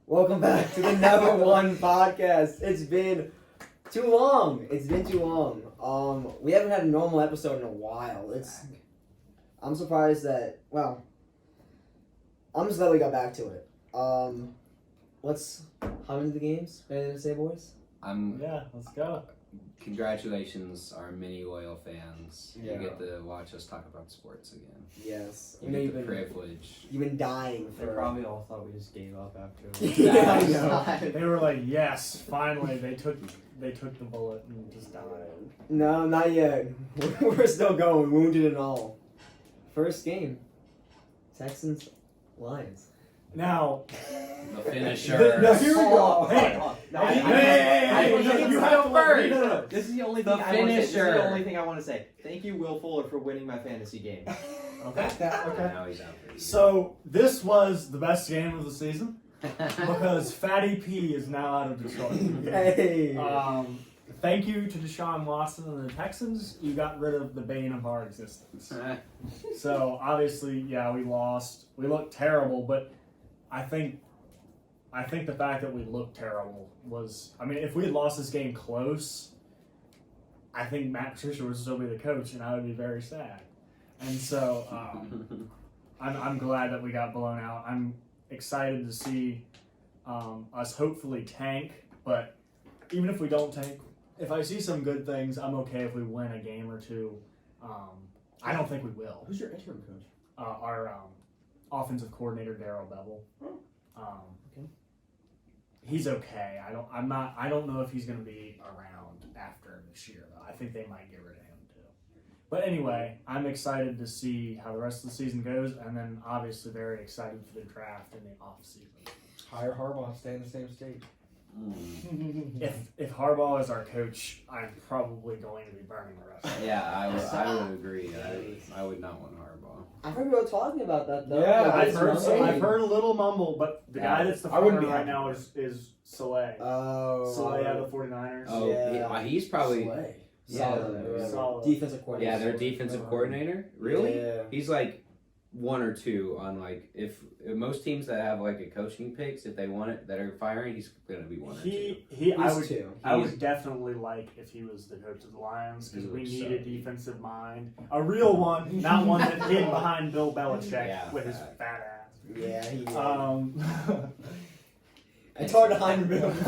Welcome back to the Number One Podcast. It's been too long. We haven't had a normal episode in a while. I'm surprised that. Well, I'm just glad we got back to it. Let's hop into the games. Anything to say, boys? Let's go. Congratulations, our many loyal fans. Yeah. You get to watch us talk about sports again. Yes. You get the privilege. You've been dying They for. probably all thought we just gave up after. Yeah, I know. They were like, yes, finally. They took the bullet and just died. No, not yet. We're still going, wounded and all. First game, Texans, Lions. Now, The finisher. No, here we go. Hey, you have to first. No. This is the only thing The I want to say. This is finisher. the only thing I want to say. Thank you, Will Fuller, for winning my fantasy game. Okay. Now he's out for you. So this was the best game of the season because Fatty P is now out of Detroit. Hey. Thank you to Deshaun Watson and the Texans. You got rid of the bane of our existence. So obviously, yeah, we lost. We looked terrible, but I think the fact that we looked terrible was, I mean, if we had lost this game close, I think Matt Patricia would still be the coach, and I would be very sad. And so I'm glad that we got blown out. I'm excited to see us hopefully tank, but even if we don't tank, if I see some good things, I'm okay if we win a game or two. I don't think we will. Who's your interim coach? Our offensive coordinator, Darryl Bevel. Okay. He's okay. I don't know if he's going to be around after this year though. I think they might get rid of him too. But anyway, I'm excited to see how the rest of the season goes, and then obviously very excited for the draft in the off season. Hire Harbaugh, stay in the same state. If Harbaugh is our coach, I'm probably going to be burning the rest. Yeah, I would agree. I would not want Harbaugh. I heard we were talking about that though. Yeah, Like, I've heard a little mumble, but the guy that's the I wouldn't front be right happy now with is Soleil. Oh. Soleil out of the 49ers. Oh, Yeah. he's probably Solid. Solid. Defensive coordinator. their defensive coordinator. Really? Yeah. He's like one or two on like if most teams that have like a coaching picks, if they want it that are firing, he's gonna be one or two. I would definitely like if he was the coach of the Lions because we need a defensive mind, a real one, not one that's hidden behind Bill Belichick with his fat ass. Yeah, he It's hard to hide Bill with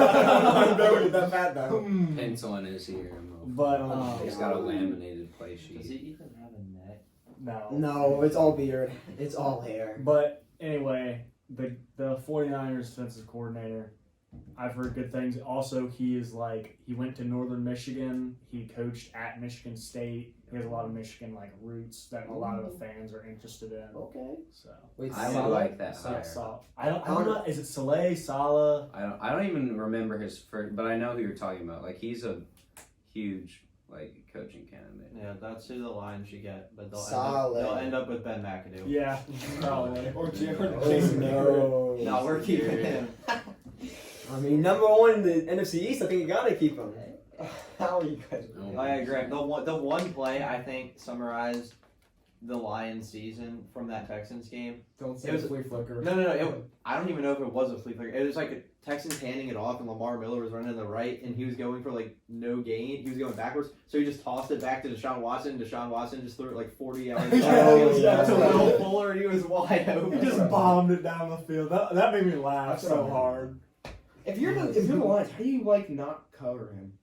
that fat though. Pencil on his ear. But He's got a laminated play sheet. Does he even have a neck? No, it's all beard. It's all hair. But anyway, the 49ers defensive coordinator, I've heard good things. Also, he went to Northern Michigan. He coached at Michigan State. He has a lot of Michigan roots that a lot of the fans are interested in. Okay. So Wait, I would like that hire. I don't know. Is it Soleil, Salah? I don't even remember his first, but I know who you're talking about. Like he's a huge coaching candidate. Yeah, that's who the Lions should get, but Solid. they'll end up with Ben McAdoo. Yeah, probably. Or Jared Oh, no. No, we're keeping him. I mean, number one in the NFC East. I think you gotta keep him. How are you guys? I agree. The one play I think summarized the Lions season from that Texans game. Don't say It was- flea flicker. No. I don't even know if it was a flea flicker. It was like a Texans handing it off, and Lamar Miller was running to the right, and he was going for no gain. He was going backwards, so he just tossed it back to Deshaun Watson. Deshaun Watson just threw it 40 yards to Will Fuller, and he was wide open. He just bombed it down the field. That made me laugh so hard. If you're the Lions, how do you not cover him?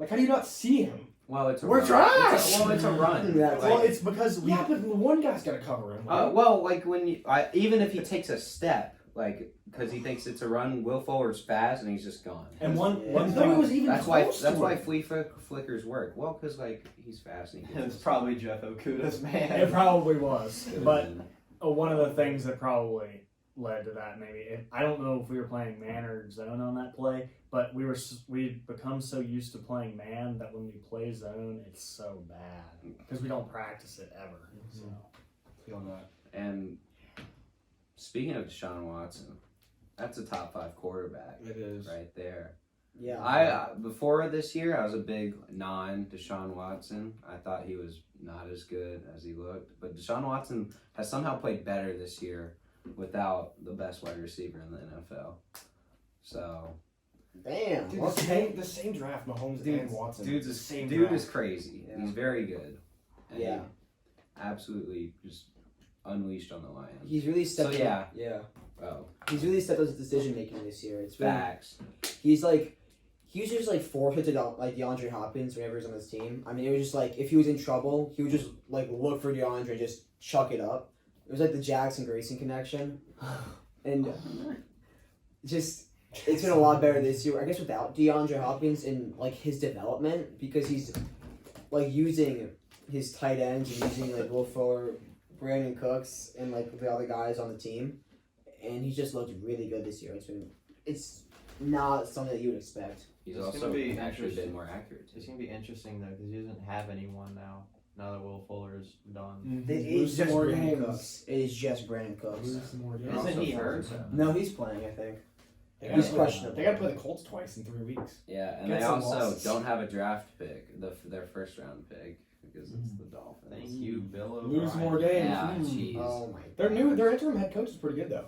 How do you not see him? Well, it's a We're run. trash! It's a run. Yeah, Well, it's because we. Yeah, but one guy's got to cover him. Right? When even if he takes a step, because he thinks it's a run, Will Fuller's fast and he's just gone. And one Nobody thing was even That's why close to him. flea flickers work. Well, because he's fast and he It was probably Jeff Okuda's man. it probably was, but one of the things that probably led to that I don't know if we were playing man or zone on that play, but we'd become so used to playing man that when we play zone, it's so bad because we don't practice it ever. So. Feel that. And speaking of Deshaun Watson, that's a top 5 quarterback. It is. Right there. Yeah. Before this year, I was a big non-Deshaun Watson. I thought he was not as good as he looked. But Deshaun Watson has somehow played better this year without the best wide receiver in the NFL. So Damn. Dude, Okay. the same draft, Mahomes and Watson. dude draft. is crazy. Yeah. He's very good. And Yeah. absolutely just unleashed on the Lions. He's really stepped. So, yeah. Yeah. Oh, He's really stepped up his decision making this year. It's been. facts. He's like. He was just like forfeited like DeAndre Hopkins whenever he was on his team. I mean, it was just like if he was in trouble, he would just like look for DeAndre and just chuck it up. It was like the Jackson Grayson connection, and just it's been a lot better this year. I guess without DeAndre Hopkins in like his development because he's like using his tight ends and using like Will Fuller, Brandon Cooks, and like the other guys on the team, and he's just looked really good this year. It's not something that you would expect. He's It's also gonna be actually interesting. been more accurate. It's gonna be interesting though because he doesn't have anyone now. Now that Will Fuller is done. It is just Brandon Cooks. It is just Brandon Cooks. Lose some more games. Isn't he Also hurt? Fuller's- No, he's playing. I think. They He's gotta questionable. They got to play the Colts twice in 3 weeks. Yeah, and Get they some also losses. don't have a draft pick, their first round pick, because it's the Dolphins. Thank you, Bill O'Brien. Lose more games. Yeah, Mm. jeez. Oh my. Their interim head coach is pretty good though.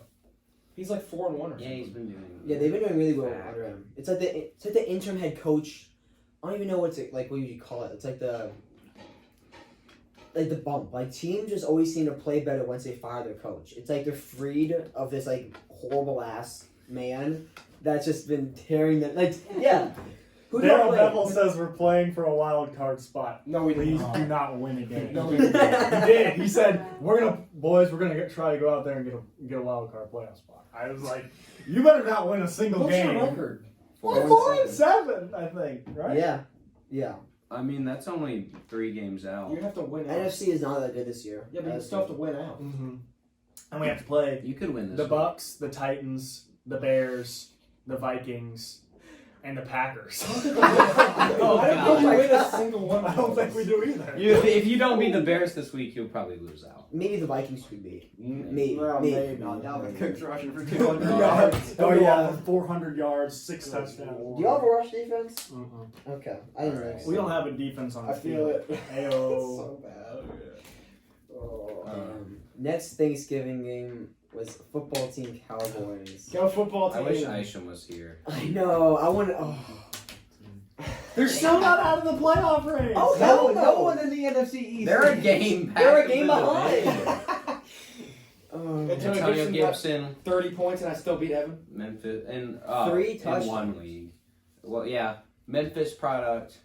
He's like 4-1 or something. Yeah, he's been doing. Yeah, they've been doing really well Fact. under him. It's like the interim head coach. I don't even know what what you call it. It's like the bump. Like teams just always seem to play better once they fire their coach. It's like they're freed of this like horrible ass man that's just been tearing them. Like yeah, who Daryl don't Bevel play? says we're playing for a wild card spot. No, we Please didn't. do not win a game. No, He we didn't. did. He said, we're gonna try to go out there and get a wild card playoff spot. I was like, you better not win a single What's game. your record? 4-7, I think, right? Yeah. I mean, that's only 3 games out. You have to win out. NFC is not that good this year. Yeah, but you still have to win out. Mm-hmm. And we have to play You could win this. the week. Bucks, the Titans, the Bears, the Vikings, and the Packers. I don't think we win a single one. I don't think we do either. If you don't beat the Bears this week, you'll probably lose out. Maybe the Vikings could be. Maybe. Well, maybe. maybe. Dalvin Cook's rushing for 200 Oh, yards. yeah, 400 yards, 6 touchdowns. Do y'all have a rush defense? Mm-mm. Okay, I didn't think so. We don't have a defense on the I feel field. it. Ayo. So bad. Next Thanksgiving game was football team Cowboys. Go football I team. wish Isham was here. I know. I want to. Oh. They're still not out of the playoff race. Oh, hell No no. one in the NFC East. They're a game back. They're a of game the behind. division. Antonio got Gibson, 30 points and I still beat Evan. Memphis, and 3 in touchdowns. one league. Well, yeah, Memphis product,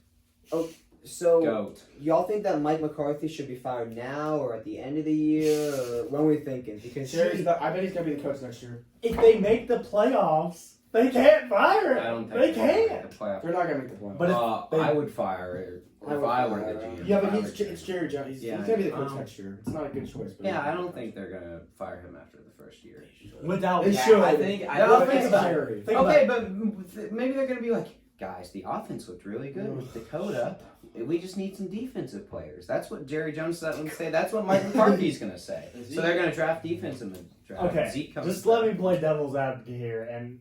So, goat. y'all think that Mike McCarthy should be fired now or at the end of the year? Or when are we thinking? Because I bet he's gonna be the coach next year. If they make the playoffs, they can't fire him. I don't think they they're gonna can't. make the playoff. They're not gonna make the playoffs. But if they- I would fire it if I would I were fire the him. GM. Yeah, but I would it's Jerry Jones. He's Yeah, gonna be the coach um, next year. It's not a good choice. But Yeah, I don't think they're gonna fire him after the first year. Without They that, should. I think. No, think think about it. Jerry. Think Okay, about but maybe they're gonna be like, guys, the offense looked really good with Dakota. We just need some defensive players. That's what Jerry Jones would say. That's what Mike McCarthy's gonna say. So they're gonna draft defense in the draft. Okay, Zeke comes just back. let me play devil's advocate here, and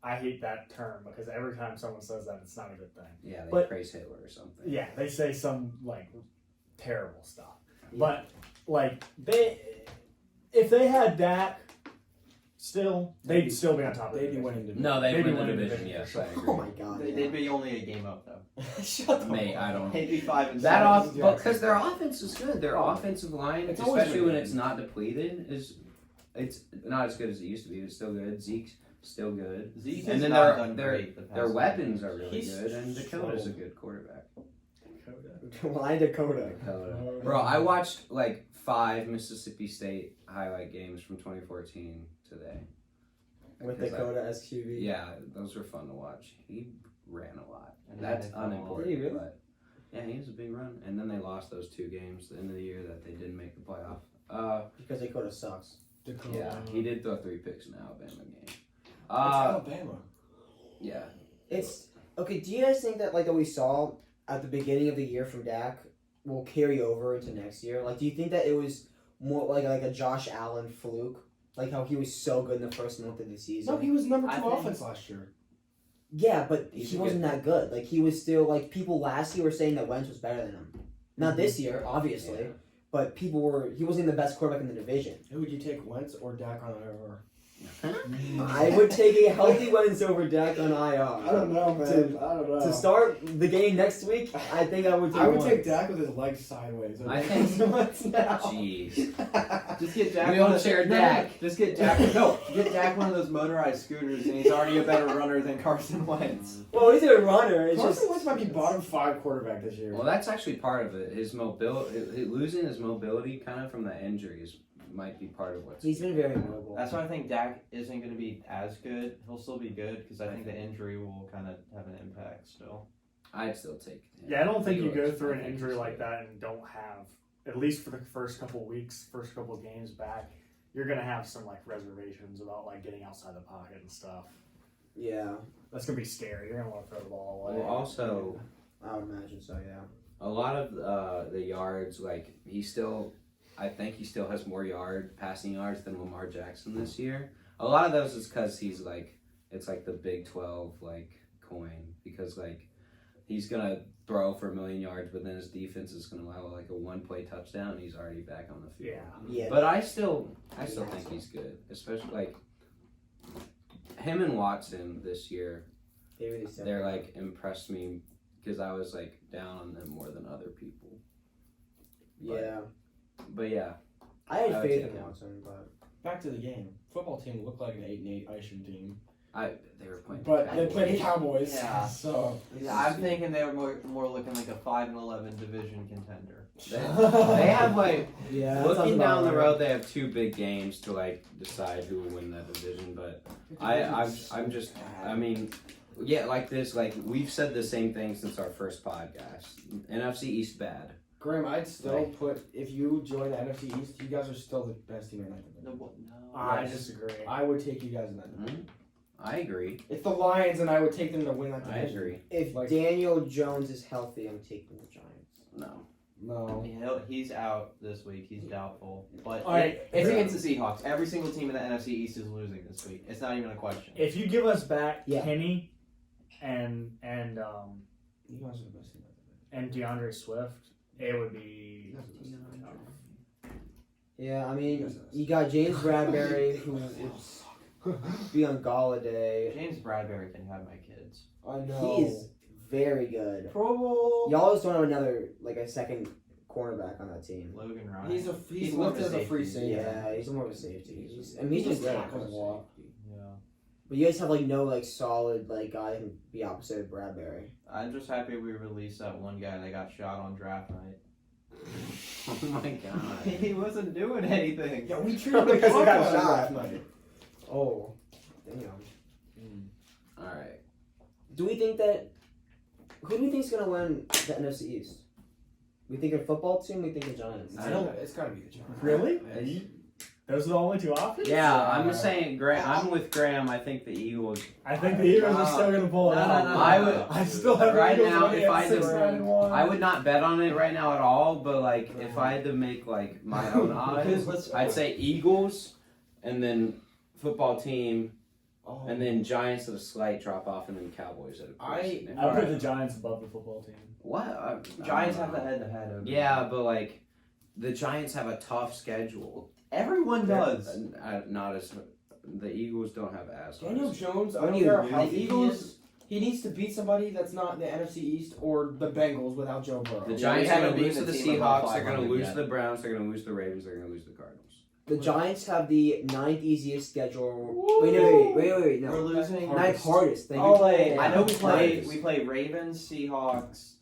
I hate that term because every time someone says that, it's not a good thing. Yeah, they but- praise Hitler or something. Yeah, they say some like terrible stuff, Yeah. but like if they had Dak, still they'd still be on top of the They'd be division. winning division. No, they Maybe win the win the division. division Yes, for I sure. agree. Oh my god. They'd be only a game up though. Shut the Mate, fuck I up. don't. They'd be 5-7. That off, Yeah. because their offense is good. Their offensive line, It's always especially been when good. it's not depleted, it's not as good as it used to be. It's still good. Zeke's still good. Zeke And has then not their- done their- great the past Their few weapons years. are really He's good, and Dakota's a struggled. good quarterback. Why Dakota? Dakota. Bro, I watched like 5 Mississippi State highlight games from 2014 today. With Because Dakota as QB. Yeah, those were fun to watch. He ran a lot. And That's then they fell off. unimportant. Did he really? But yeah, he was a big run. And then they lost those 2 games at the end of the year that they didn't make the playoff. Because Dakota sucks. Dakota. Yeah, he did throw 3 picks in the Alabama game. It's Alabama. Yeah. It's okay. Do you guys think that like that we saw at the beginning of the year from Dak will carry over into next year? Like, do you think that it was more like a Josh Allen fluke, like how he was so good in the first month of the season? No, he was number I 2 think- offense last year. Yeah, but He's he a wasn't good- that good. Like he was still like people last year were saying that Wentz was better than him. Not this year, obviously, Yeah. but people were. He wasn't the best quarterback in the division. Who would you take, Wentz or Dak on over? I would take a healthy Wentz over Dak on IR. I don't know, man. I don't know. To start the game next week, I think I would take I would Wentz. take Dak with his legs sideways. I think- Wentz now. Jeez. Just get Dak. We don't one of- share no, Dak. Just get Dak. No, get Dak one of those motorized scooters, and he's already a better runner than Carson Wentz. Well, he's a runner. It's Carson just Wentz might be bottom 5 quarterback this year. Well, that's actually part of it. His mobility, losing his mobility, kind of from the injuries, might be part of what's. he's been very mobile. That's why I think Dak isn't going to be as good. He'll still be good because I think the injury will kind of have an impact still. I'd still take him. Yeah, I don't think you go Steelers. through I an think injury he's like good. that and don't have, at least for the first couple weeks, first couple games back, you're gonna have some like reservations about like getting outside the pocket and stuff. Yeah, That's gonna be scary. You're gonna want to throw the ball away. Well, also, I would imagine so. Yeah. a lot of the yards, like I think he still has more passing yards than Lamar Jackson this year. A lot of those is because he's like, it's like the Big 12 like coin, because like he's gonna throw for 1,000,000 yards, but then his defense is gonna allow like a 1-play touchdown, and he's already back on the field. Yeah. Yeah. But I still think he's good, especially like him and Watson this year. They really said They're like impressed me because I was like down on them more than other people. Yeah. But yeah, I had I would faith take in him. Watson, but Back to the game. Football team looked like an 8-8 Icing team. they were playing. But they played the Cowboys. Yeah. So. I'm thinking they were more looking like a 5-11 division contender. They have like yeah. that sounds looking about down the right. road. They have 2 big games to like decide who will win that division. But I'm just I mean, yeah, like this. Like we've said the same thing since our first podcast. NFC East bad. Graham, I'd still put, if you join the NFC East, you guys are still the best team in that division. No. I Yes. disagree. I would take you guys in that division. I agree. It's the Lions, and I would take them to win that I division. agree. If Like- Daniel Jones is healthy, I'm taking the Giants. No. No. He's out this week. He's doubtful. But All right. it's against the Seahawks. Every single team in the NFC East is losing this week. It's not even a question. If you give us back Yeah. Kenny and You guys are the best team in that division. DeAndre Swift, it would be. Yeah, I mean, you got James Bradbury, who is be on Galladay. James Bradbury can have my kids. I know. He's very good. Pro Bowl. Y'all just don't have another a second cornerback on that team. Logan Ryan. He's more of listed a as a free safety. safety. Yeah, he's more of a safety. He's He just good. tackles a lot. Yeah. But you guys have no solid guy who can be opposite of Bradbury. I'm just happy we released that one guy that got shot on draft night. Oh my god. He wasn't doing anything. Yeah, we treated him Because he got like shot. last night. Oh, damn. All right. Do we think that? Who do we think is gonna win the NFC East? We think a football team. We think the Giants. It's gotta be the Giants. Really? Are you, those are the only 2 options? Yeah, I'm just saying. I'm with Graham. I think the Eagles. I think the Eagles are still going to pull it No, out. no, no, I no, would- no. I still have Right the Eagles now, winning if at I had to- 6-9-1. I would not bet on it right now at all. But like, if I had to make like my own odds, I'd say Eagles, and then football team, Oh. and then Giants at a slight drop off, and then Cowboys at a I put the Giants above the football team. What? Giants have the head-to-head. Yeah, but like, the Giants have a tough schedule. Everyone does. Not as the Eagles don't have as. Daniel Jones, I When don't you care lose, how the he Eagles- is. He needs to beat somebody that's not in the NFC East or the Bengals without Joe Burrow. The Yeah, Giants we are going haven't to lose to beaten the a team above Seahawks. They're going to 500 lose yet. to the Browns. They're going to lose to the Ravens. They're going to lose to the Cardinals. The Giants have the 9th easiest schedule. Wait, no. We're losing. Hard. 9th hardest. Thank Oh, you. Play. I know we Hardest. play Ravens, Seahawks,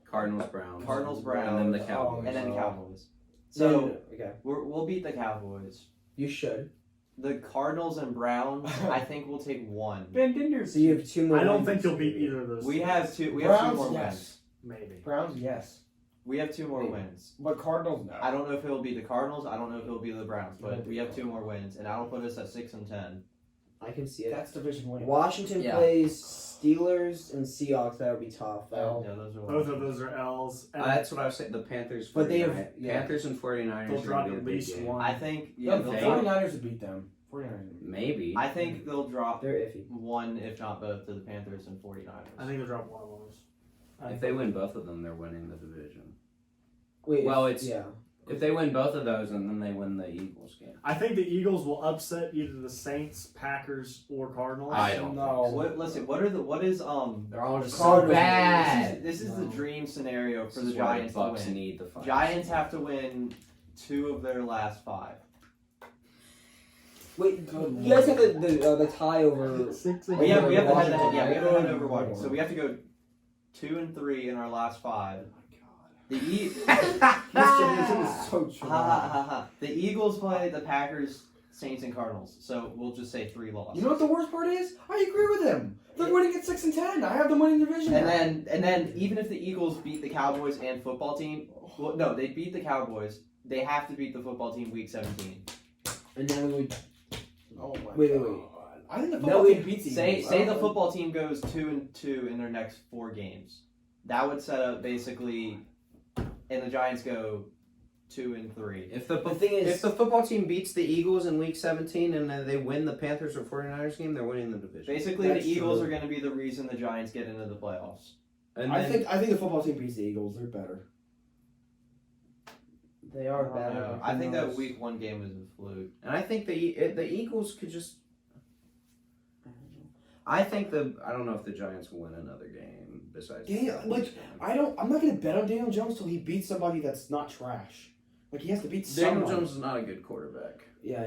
Cardinals, Browns, Browns, and then the Cowboys. and then Oh. Cowboys. So So okay, we'll beat the Cowboys. you should. The Cardinals and Browns, I think we'll take one. Ben Dinder. So you have 2 more. I don't wins think you'll this beat year. either of those. We have two. We have Browns, 2 more yes. wins. Maybe. Browns, yes. We have 2 more Maybe. wins. But Cardinals, no. I don't know if it'll be the Cardinals. I don't know if it'll be the Browns. But we have 2 more wins, and that'll put us at 6-10. I can see it. That's division winning. Washington Yeah. plays Steelers and Seahawks. That would be tough. L. Yeah, those are Both of those are L's. And That's what I was saying. The Panthers, But they have- 49 yeah. Panthers and 49ers they'll are drop going to at be a big least game. one. I think. Yeah, Yeah, the they'll 49ers would beat them. 49ers would beat them. Maybe. I think they'll drop They're iffy. one, if not both, to the Panthers and 49ers. I think they'll drop one of those. If they win both of them, they're winning the division. Wait. Well, it's- yeah. If they win both of those, and then they win the Eagles game. I think the Eagles will upset either the Saints, Packers, or Cardinals. I don't know. What is They're all just so Cardinals. bad. This is the dream scenario for This the is why Giants to Bucks win. need the final. Giants have to win 2 of their last 5. Wait, you guys have the tie over. We have the Washington, head-to-head. Yeah, we have the right? head over Washington. So we have to go 2 and 3 in our last 5. The so true. The Eagles play the Packers, Saints, and Cardinals. So we'll just say 3 losses. You know what the worst part is? I agree with him. They're winning at 6-10. I have them winning division. And then even if the Eagles beat the Cowboys and football team, well, no, they beat the Cowboys. They have to beat the football team week 17. And then we would. oh my Wait. God. I think the No, football we team beats the Say Eagles. say the football team goes 2-2 in their next 4 games. That would set up basically, and the Giants go 2 and 3. If the thing is, if the football team beats the Eagles in Week 17 and then they win the Panthers or 49ers game, they're winning the division. Basically, That's the Eagles true. are going to be the reason the Giants get into the playoffs. And I then, think the football team beats the Eagles. They're better. they are better. I think that Week 1 game was a fluke. and I think the Eagles could just. I don't know if the Giants will win another game besides. the Yeah, Cowboys like, game. I'm not gonna bet on Daniel Jones till he beats somebody that's not trash. Like he has to beat Daniel someone. Jones is not a good quarterback. Yeah,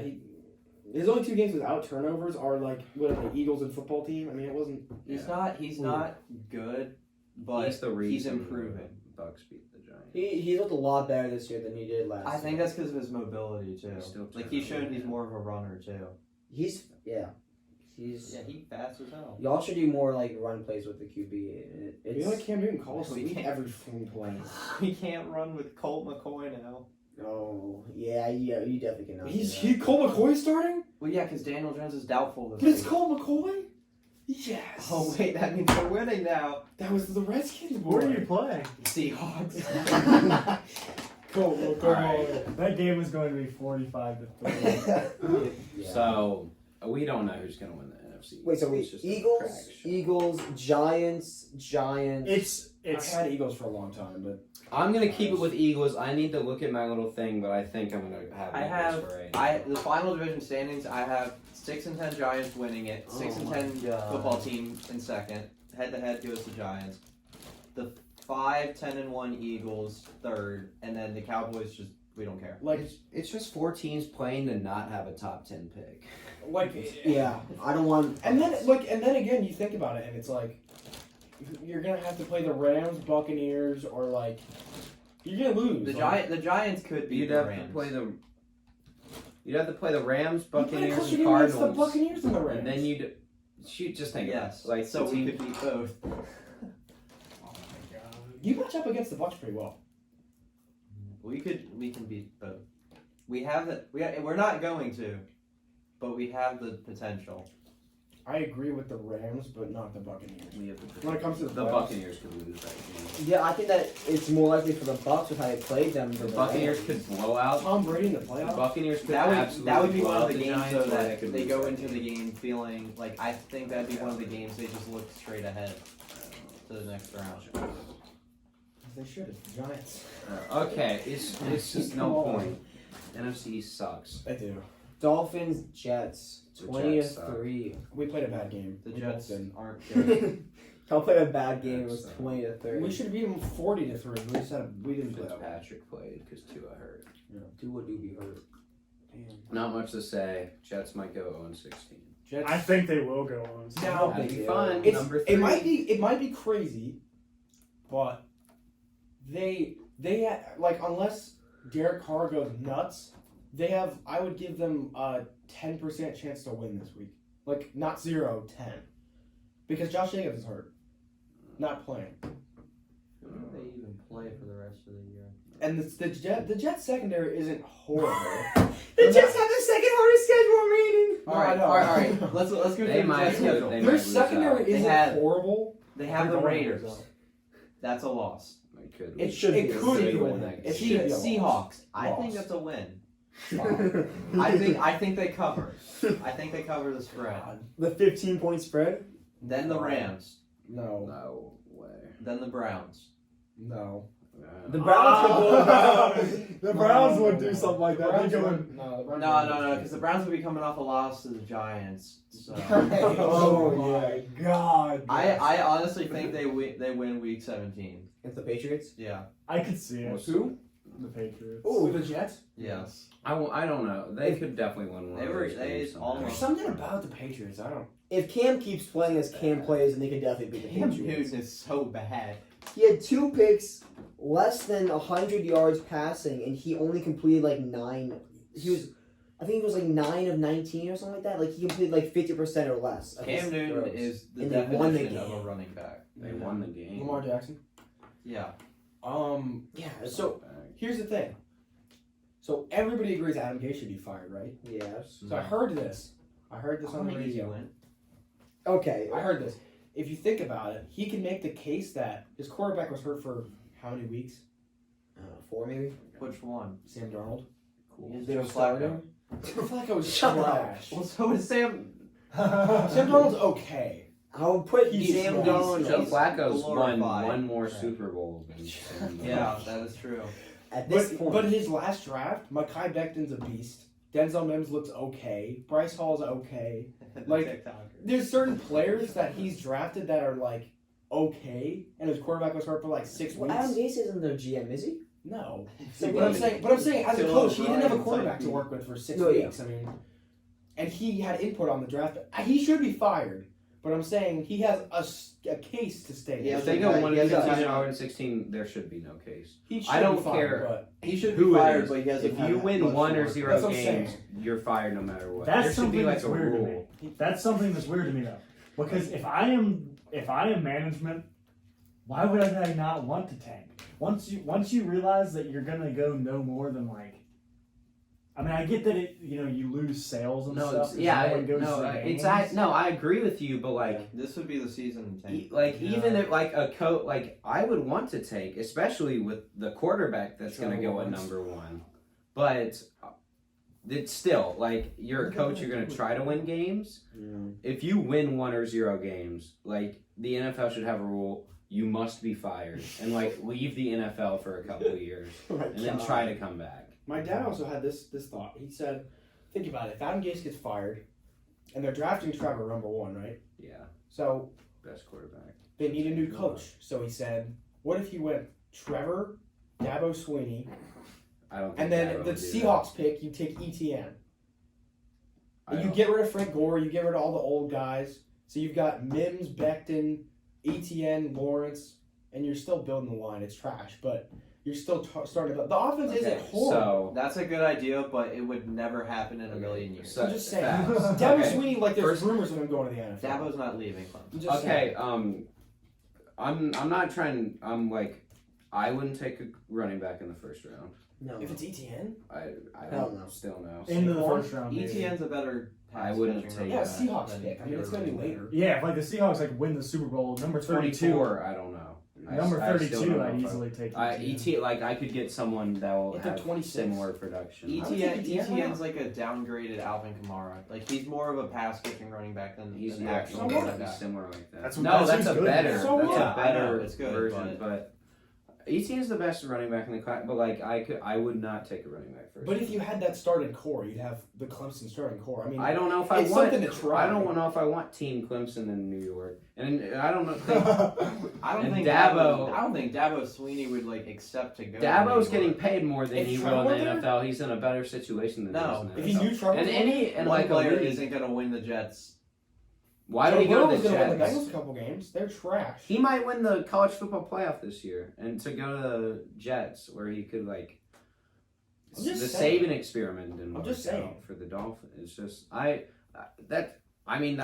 his only 2 games without turnovers are like what are the Eagles and football team. I mean, it wasn't. He's not good, but he's the reason he's improving. the Bucks beat the Giants. He looked a lot better this year than he did last. I think that's because of his mobility too. He's still Like he's shown turnover, he's more of a runner too. He's. He's fast as hell. Y'all should do more like run plays with the QB. We It's like Cam Newton calls We sweep can't- every fucking play. We can't run with Colt McCoy now. oh yeah, you definitely cannot. Cole McCoy starting? Well, yeah, because Daniel Jones is doubtful this But it's week. Cole McCoy? Yes. Oh wait, that means they're winning now. That was the Redskins Who are boy. you playing? Seahawks. Cole McCoy. That game is going to be 45-3. Yeah. So we don't know who's going to win the NFC. Wait, so It's just a Eagles, traction. Giants. It's I've had Eagles for a long time, but I'm gonna keep it with Eagles. I need to look at my little thing, but I think I'm gonna have. I Eagles have for right now. the final division standings. I have 6-10 Giants winning it. 6-10 football team in second. Head to head goes the Giants. The 5-10-1 Eagles third, and then the Cowboys just we don't care. like It's just 4 teams playing to not have a top 10 pick. Yeah, I don't want. And then again, you think about it, and it's like you're gonna have to play the Rams, Buccaneers, or like you're gonna lose. The like, Giants could beat You'd the have Rams. to play the. You'd have to play the Rams, you play a Buccaneers, closer and game against Cardinals. the Buccaneers and the Rams. And then you'd shoot. Just think Yes, about it. Like so the we team- could beat both. oh my god. You match up against the Bucks pretty well. We can beat both. We have the we're not going to, but we have the potential. I agree with the Rams, but not the Buccaneers. We have the When it comes to the playoffs. Buccaneers could lose that game. Yeah, I think that it's more likely for the Bucks with how they played them. The than Buccaneers Rams. could blow out. Tom Brady in the The playoffs. Buccaneers could That absolutely would be blow one out of the games Giants, so or that could they lose go that into game. the game feeling like I think that'd be one of the games they just look straight ahead to the next round. They should. It's the Giants. Okay, it's just no Come on. point. NFC sucks. They do. Dolphins, Jets, The 20-3. We played a bad game. The We Jets both didn't. aren't good. Y'all played a bad game. It was Jets, 20-3. We should have beat them 40-3. We just we didn't play that well. Fitzpatrick played because Tua hurt. Tua do be hurt. Damn. Not much to say. Jets might go 0-16. Jets. I think they will go on. Now, That'd be Yeah. fun. It's, Number 3. it might be crazy, but they like unless Derek Carr goes nuts, they have. I would give them a 10% chance to win this week. Like not 0, 10, because Josh Jacobs is hurt, not playing, Who do they even play for the rest of the year? and the Jets secondary isn't horrible. The Jets have the second hardest schedule remaining. No, I know. all right. Let's go through They the might Jets lose. schedule. They might Their lose secondary out. They isn't had- horrible. They have the They're going to Raiders. lose out. That's a loss. It could. It should be. could be a win win. that It game. should be a loss. Seahawks. I Loss. think that's a win. I I think they cover. I think they cover the spread. the 15-point spread. Then the Rams. No, No way. Then the Browns. no. The Browns could blow them out. The Browns would do something like that. Browns They wouldn't- would- No, the Browns No, wouldn't. because the Browns would be coming off a loss to the Giants. So Oh my God. I honestly think they win week 17. Against the Patriots? Yeah. I could see it. Who? The Patriots. Ooh, the Jets? Yes. I don't know. They could definitely win one. They of were- those they games somehow. almost- There's something about the Patriots. I don't. If Cam keeps playing as Cam plays, then they could definitely beat the Cam Patriots. Newton is so bad. He had 2 picks, less than 100 yards passing, and he only completed like 9. I think he was like 9 of 19 or something like that. Like he completed like 50% or less. Of Cam his Newton throws. is the And they won the definition of a game. running back. They won the game. Lamar Jackson. Yeah. Yeah. So here's the thing. So everybody agrees Adam Gase should be fired, right? Yes. So I heard this. I heard this How on the many games you radio. win? Okay. I heard this. If you think about it, he can make the case that his quarterback was hurt for how many weeks? 4 maybe. Which one? Sam Darnold. Cool. They were starting. Flacco's Shut up. trash. Well, so is Sam. Sam Darnold's okay. I'll put He's Sam nice. Darnold Joe He's Flacco's won glorified. one more Super Bowl than Sam Yeah, that is true. at this point. But his last draft, Mekhi Becton's a beast. Denzel Mims looks okay. Bryce Hall's okay. Like, TikToker. There's certain players that he's drafted that are like okay, and his quarterback was hurt for like 6 Well, weeks. Adam Gase isn't their GM, is he? No. So But I'm saying, as a Bill coach, he didn't have a O'Brien's quarterback like- to work with for 6 No, yeah. weeks. I mean, and he had input on the draft. He should be fired. But I'm saying he has a case to stay. Yeah, If they go okay, 1-15 yeah, or 16, there should be no case. He should I don't be fired, care But He should Who be it fired, is. but he hasn't. If had you win much 1 or work. 0 That's what I'm games, saying. you're fired no matter what. That's there should something be like that's a weird to rule. me. That's something that's weird to me though, because if I am management, why would I not want to tank? Once you realize that you're gonna go no more than like, I mean, I get that you lose sales and No, stuff. it's, yeah, no one goes no, to the it's games. I agree with you, but like, This would be the season to tank. even if like a coach, like I would want to take, especially with the quarterback that's going to go at number 1. But it's still like you're a coach, you're going to try to win games. If you win 1 or 0 games, like the NFL should have a rule: you must be fired and like leave the NFL for a couple of years and then try to come back. my dad also had this thought. He said, think about it. If Adam Gase gets fired, and they're drafting Trevor number 1, right? Yeah, So best quarterback. they need a new coach. So he said, what if you went Trevor, Dabo Sweeney, I don't. Think and then Dabo the would do Seahawks pick, you take ETN. that. And I you don't- get rid of Frank Gore, you get rid of all the old guys. So you've got Mims, Becton, ETN, Lawrence, and you're still building the line. It's trash, but you're still starting to. The offense isn't Okay, horrible. so That's a good idea, but it would never happen in a million years. So- I'm just saying. facts. Dabo Okay. Sweeney, like there's First- rumors of him going to the NFL. Dabo's not leaving Clemson. I'm just Okay, saying. I'm not trying. I'm like, I wouldn't take a running back in the first round. No. If it's ETN, I Hell don't no. still know. Into the Saquon? first round. maybe. ETN's a better. I pass wouldn't catching take yeah, running back Seahawks than pick. I mean, pure it's going to be running later. Yeah, if like the Seahawks like win the Super Bowl, number 32. 24, I don't know. Number I still 32, don't know I'd if easily take. I ET like I could get someone that will If they're have 26. similar production. I would take ETN's like a downgraded Alvin Kamara. Like he's more of a pass catching running back than He's an not actual So going what? to running be back. similar like that. That's No, that's who's a good better. now. So That's what? a I know, better it's good, version, but ETN's the best running back in the class. But like I would not take a running back first. But if you had that starting core, you'd have the Clemson starting core. I mean, I don't know if I it's want. something to try. I don't know if I want Team Clemson in New York, and I don't know. I don't And think Dabo- I don't think Dabo Sweeney would like accept to go. Dabo's to New getting York. paid more than If he Trevor will in the were there? NFL. He's in a better situation than No. he If is he in the NFL. knew Trevor, And any and One like a player league, isn't going to win the Jets. why Joe would he go Burrow's to the gonna win the Jets? Bengals a couple games. They're trash. He might win the college football playoff this year, and to go to the Jets where he could like I'm the just saying. Saban experiment didn't I'm work just out saying. for the Dolphins. It's just that's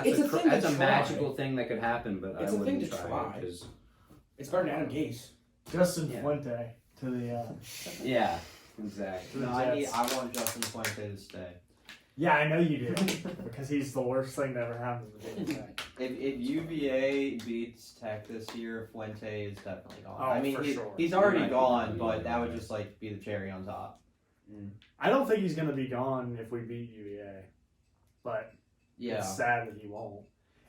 It's a thing to that's a try. magical thing that could happen, but It's I a thing wouldn't to try try. because It's better than Adam Gase. Justin Yeah. Fuente to the. yeah, exactly. No, I want Justin Fuente to stay. Yeah, I know you do because he's the worst thing that ever happened to Virginia Tech. If UVA beats Tech this year, Fuente is definitely gone. Oh, I mean, for sure. he's He already might be gone, gone, but yeah. that would just like be the cherry on top. I don't think he's gonna be gone if we beat UVA, but Yeah. it's sad that he won't.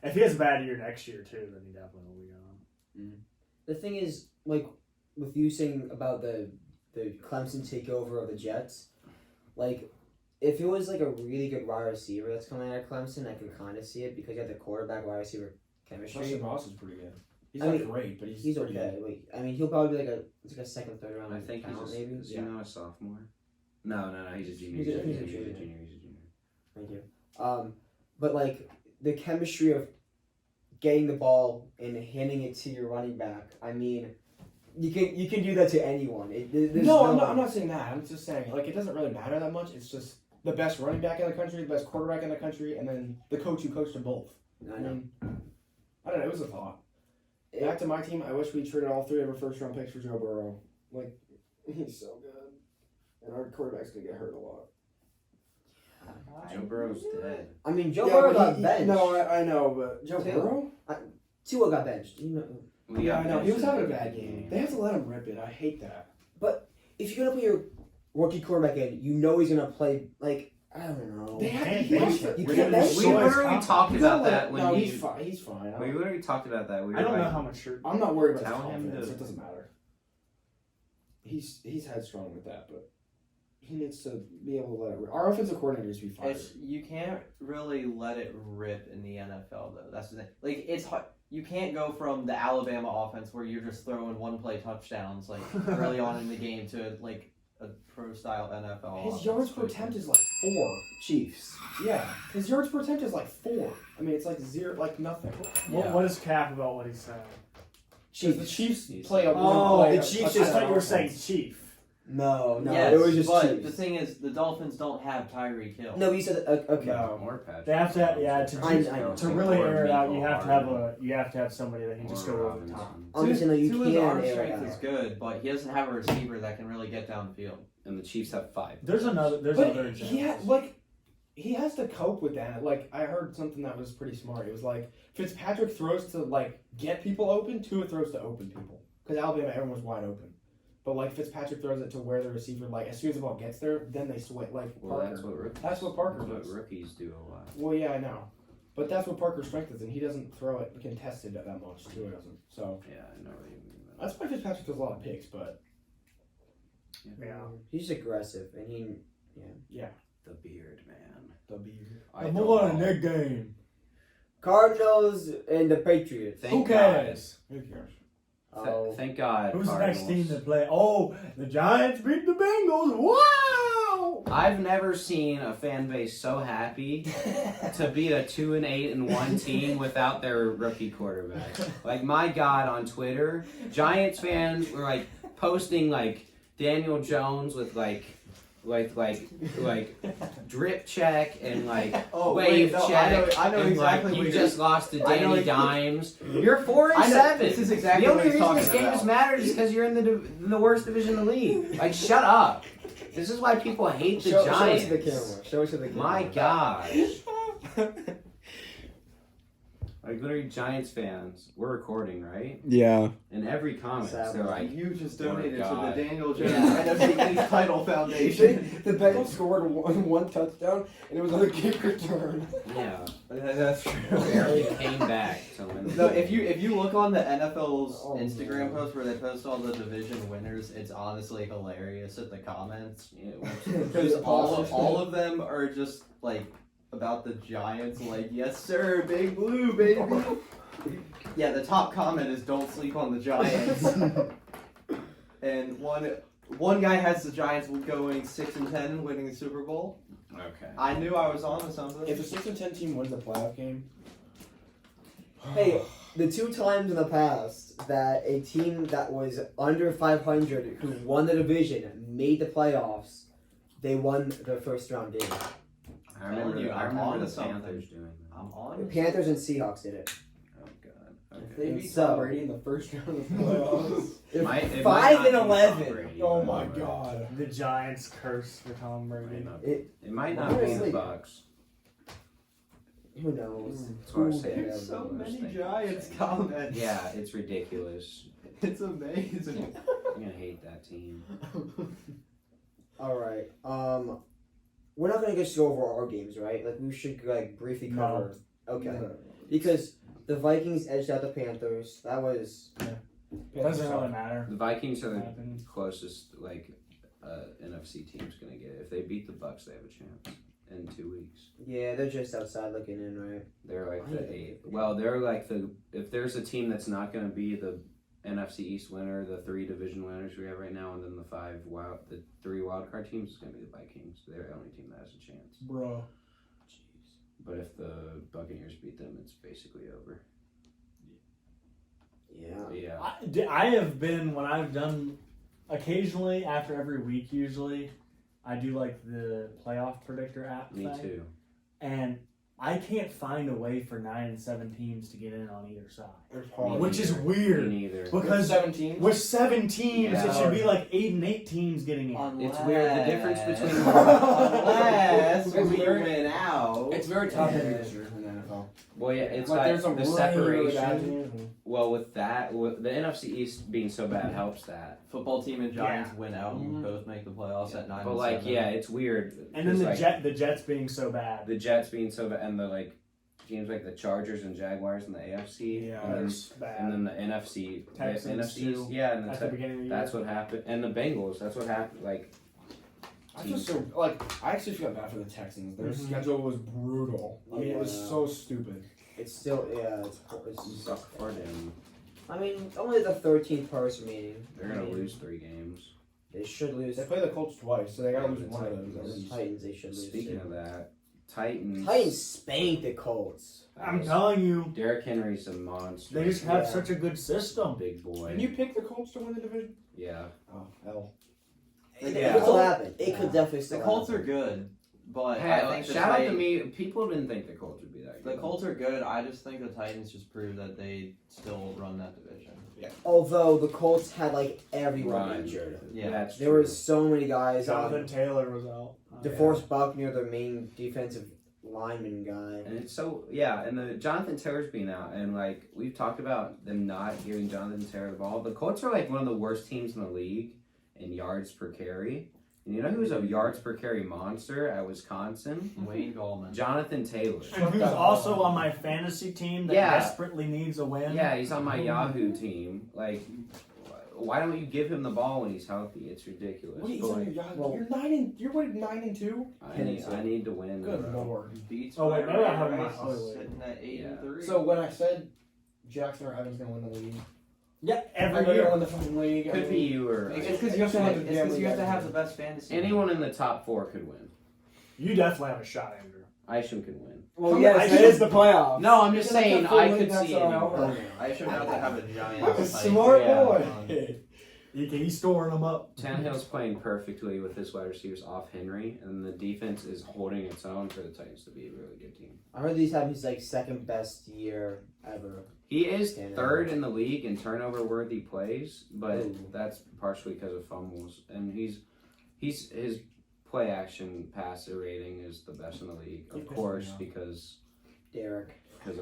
If he has a bad year next year too, then he definitely will be gone. The thing is, like, with you saying about the Clemson takeover of the Jets, like if it was like a really good wide receiver that's coming out of Clemson, I can kind of see it because you have the quarterback wide receiver chemistry. Justin Ross is pretty good. He's I not mean, great, but he's okay. pretty good. Like, I mean, he'll probably be like a second, third round. I think talent, he's maybe. is he not a sophomore? No, he's a junior. He's a He's a junior. junior. Thank you. But like the chemistry of getting the ball and handing it to your running back. I mean, you can do that to anyone. I'm not saying that. I'm just saying like it doesn't really matter that much. It's just the best running back in the country, the best quarterback in the country, and then the coach who coached them both. I know. I don't know. It was a thought. Back to my team. I wish we traded all 3 of our first round picks for Joe Burrow. Like he's so good, and our quarterback's gonna get hurt a lot. Joe Burrow's dead. I mean, Joe Burrow got benched. No, I know, but Joe Tua. Burrow. Tua got benched. You know, Yeah, I know. He was having a bad game. They have to let him rip it. I hate that. if you're gonna put your rookie quarterback in, you know he's gonna play like I don't know. They have You to. can't You bench can't bench We him. literally talked about that when no, he. he's fine. He's fine. We literally talked about that. We were I don't like, know how much shirt. I'm not worried about his Tell him confidence. to- It doesn't matter. He's headstrong with that, but he needs to be able to let it rip. Our offensive coordinator needs to be fired. You can't really let it rip in the NFL though. That's the thing. Like it's hard. You can't go from the Alabama offense where you're just throwing one play touchdowns like early on in the game to like a pro style NFL. His offense. yards per attempt is like 4. Chiefs. Yeah, his yards per attempt is like 4. I mean, it's like 0, like nothing. What is cap about what he said? Chiefs. The Chiefs play a Oh, one play. the Chiefs I just- thought you were saying chief. No, Yes, it was just but Chiefs. the thing is, the Dolphins don't have Tyreek Hill. No, you said okay. No. more Patrick. They have to have, I know. to really air it out. You have to have somebody that can just go over the top. I'm just saying, you Tua's arm can't air it strength is out. good, but he doesn't have a receiver that can really get downfield. And the Chiefs have 5. There's other But examples. he has to cope with that. Like I heard something that was pretty smart. It was like Fitzpatrick throws to like get people open, Tua throws to open people. Because Alabama, everyone was wide open. But like Fitzpatrick throws it to where the receiver, like as soon as the ball gets there, then they switch. Like Well, Parker. that's what Parker that's does. what rookies do a lot. Well, yeah, I know. But that's what Parker's strength is, and he doesn't throw it contested that much. Tua doesn't. So Yeah, I know what you mean. that's why Fitzpatrick does a lot of picks. But Yeah. He's aggressive, and he. The beard, man. the beard. I Move don't on know. to the game. Cardinals and the Patriots. Thank Who cares? Who cares? Oh, Thank God. Who's the Cardinals. next team to play? Oh, the Giants beat the Bengals. Wow! I've never seen a fan base so happy to beat a 2-8-1 team without their rookie quarterback. Like my God, on Twitter, Giants fans were like posting like Daniel Jones with like drip check and like wave check. I know and, exactly like, what you you're- just lost to I know Danny ex- Dimes. You're 4-7. I know, this is exactly the only what he's reason talking this game about. matters is because you're in the worst division in the league. Like, shut up. This is why people hate the show Giants. it to the camera. Show it to the camera. My gosh. Like, literally, Giants fans, we're recording, right? Yeah. In every comment, Sadly. they're like, You just Oh my donated to God. the Daniel Jones Yeah. NFC East Title Foundation. The Bengals scored one touchdown, and it was on a kick return. yeah, That's true. barely came back to win. the No, game. if you look on the NFL's Oh, Instagram man. post where they post all the division winners, it's honestly hilarious at the comments Yeah, because all of them are just like about the Giants. Like, yes sir, Big Blue baby. Yeah, the top comment is "Don't sleep on the Giants," and one guy has the Giants going 6-10 and winning the Super Bowl. okay. I knew I was on to something. If a 6-10 team wins the playoff game, Hey, the 2 times in the past that a team that was under 500 who won the division made the playoffs, they won their first round game. I remember, you, I I'm remember onto the something. Panthers doing that. I'm The on. Panthers and Seahawks did it. Oh, God. if Okay. they beat So- Tom Brady in the first round of the playoffs. It might 5 not and be Tom 11. Brady, Oh but my whatever. God. The Giants curse for Tom It Brady. might not, It- it might not be Honestly. the Bucks. Who knows? That's what I Who was saying. There's so I was many thinking. Giants comments. Yeah, it's ridiculous. It's amazing. I'm gonna hate that team. All right. We're not gonna just go over our games, right? Like we should like briefly cover. Okay. Because the Vikings edged out the Panthers. That was Doesn't really matter. The Vikings are in my the opinion. closest NFC team's gonna get it. If they beat the Bucks, they have a chance in 2 weeks. Yeah, they're just outside looking in, right? They're like the 8. Well, they're like the if there's a team that's not gonna be the NFC East winner, the 3 division winners we have right now, and then the 3 wild card teams is gonna be the Vikings. They're the only team that has a chance. Bro. But if the Buccaneers beat them, it's basically over. Yeah. Yeah. I have been, when I've done, occasionally, after every week usually, I do like the playoff predictor app Me thing. too. And I can't find a way for 9 and 7 teams to get in on either side. It's hard. Which is Me weird. neither. Because 17. with 7 teams, Yeah. it should be like 8 and 8 teams getting in. It's weird. The difference between unless It's we very- win out. It's very tough this year in the NFL. well, yeah, it's Like, like there's some the really, really bad separation. teams and- Well, with the NFC East being so bad helps that. Football team and Giants Yeah. win out and Mhm. both make the playoffs at 9 But and like, 7. yeah, it's weird. And then It's the like, the Jets being so bad. the Jets being so bad, and the like teams like the Chargers and Jaguars in the AFC, Yeah, and, it's bad. then the NFC, Texans NFC, too, yeah, and at the beginning of the year. that's what happened, and the Bengals, that's what happened. Like, I just so I actually feel bad for the Texans. Their Mhm. schedule was brutal. Like, it was Yeah. so stupid. It's still, you suck for them. I mean, only the 13th person meeting. They're gonna lose 3 games. They should lose. They play the Colts twice, so they gotta Yeah, lose the one of Titans. those. at The least. Titans, they should lose. Speaking of that, Titans. Titans spanked the Colts. I'm telling you, Derrick Henry's a monster. they just have Yeah. such a good system. big boy. Can you pick the Colts to win the division? Yeah. Oh, hell. It Yeah. could still happen. It could Yeah. definitely The still Colts are happen. good, but Hey, I think the shout out to Titans, me. People didn't think the Colts would be that good. the Colts are good. I just think the Titans just prove that they still run that division. Although the Colts had like everyone Run. injured. Yeah. That's There true. were so many guys Jonathan on. Taylor was out. DeForest Buckner, their main defensive lineman guy. And it's so and the Jonathan Taylor's being out, and like we've talked about them not giving Jonathan Taylor the ball. The Colts are like one of the worst teams in the league in yards per carry. And you know who's a yards per carry monster at Wisconsin? Wayne Gallman. Jonathan Taylor. And who's also on my fantasy team that Yeah. desperately needs a win. Yeah, he's on my Yahoo team. Like, why don't you give him the ball when he's healthy? It's ridiculous. What are you But, saying? You're what, 9-2? I need to win. Good bro. lord. Beats Oh, wait, by maybe I have him Rice, on my other league. sitting at 8-3. So when I said Jackson or Evans gonna win the league, Yeah, every everybody year. won the fucking league. Could be you or It's because you have to It's have, like it's 'cause you have to have damn the best fantasy. anyone in the top 4 could win. You definitely have a shot, Andrew. Isham could win. Well, yes, yes, it it is is the playoffs. No, I'm just It's like saying a full I league, could that's see all I anyone. know. I should have to have a giant. I'm a fight. smart Yeah. boy. He's storing them up. Tannehill's playing perfectly with his wide receivers off Henry, and the defense is holding its own for the Titans to be a really good team. I heard he's having his like second best year ever. He is Tannehill. 3rd in the league in turnover-worthy plays, but Ooh. that's partially because of fumbles. And his play action passer rating is the best in the league, You're of pissing course, me off. because Derek. of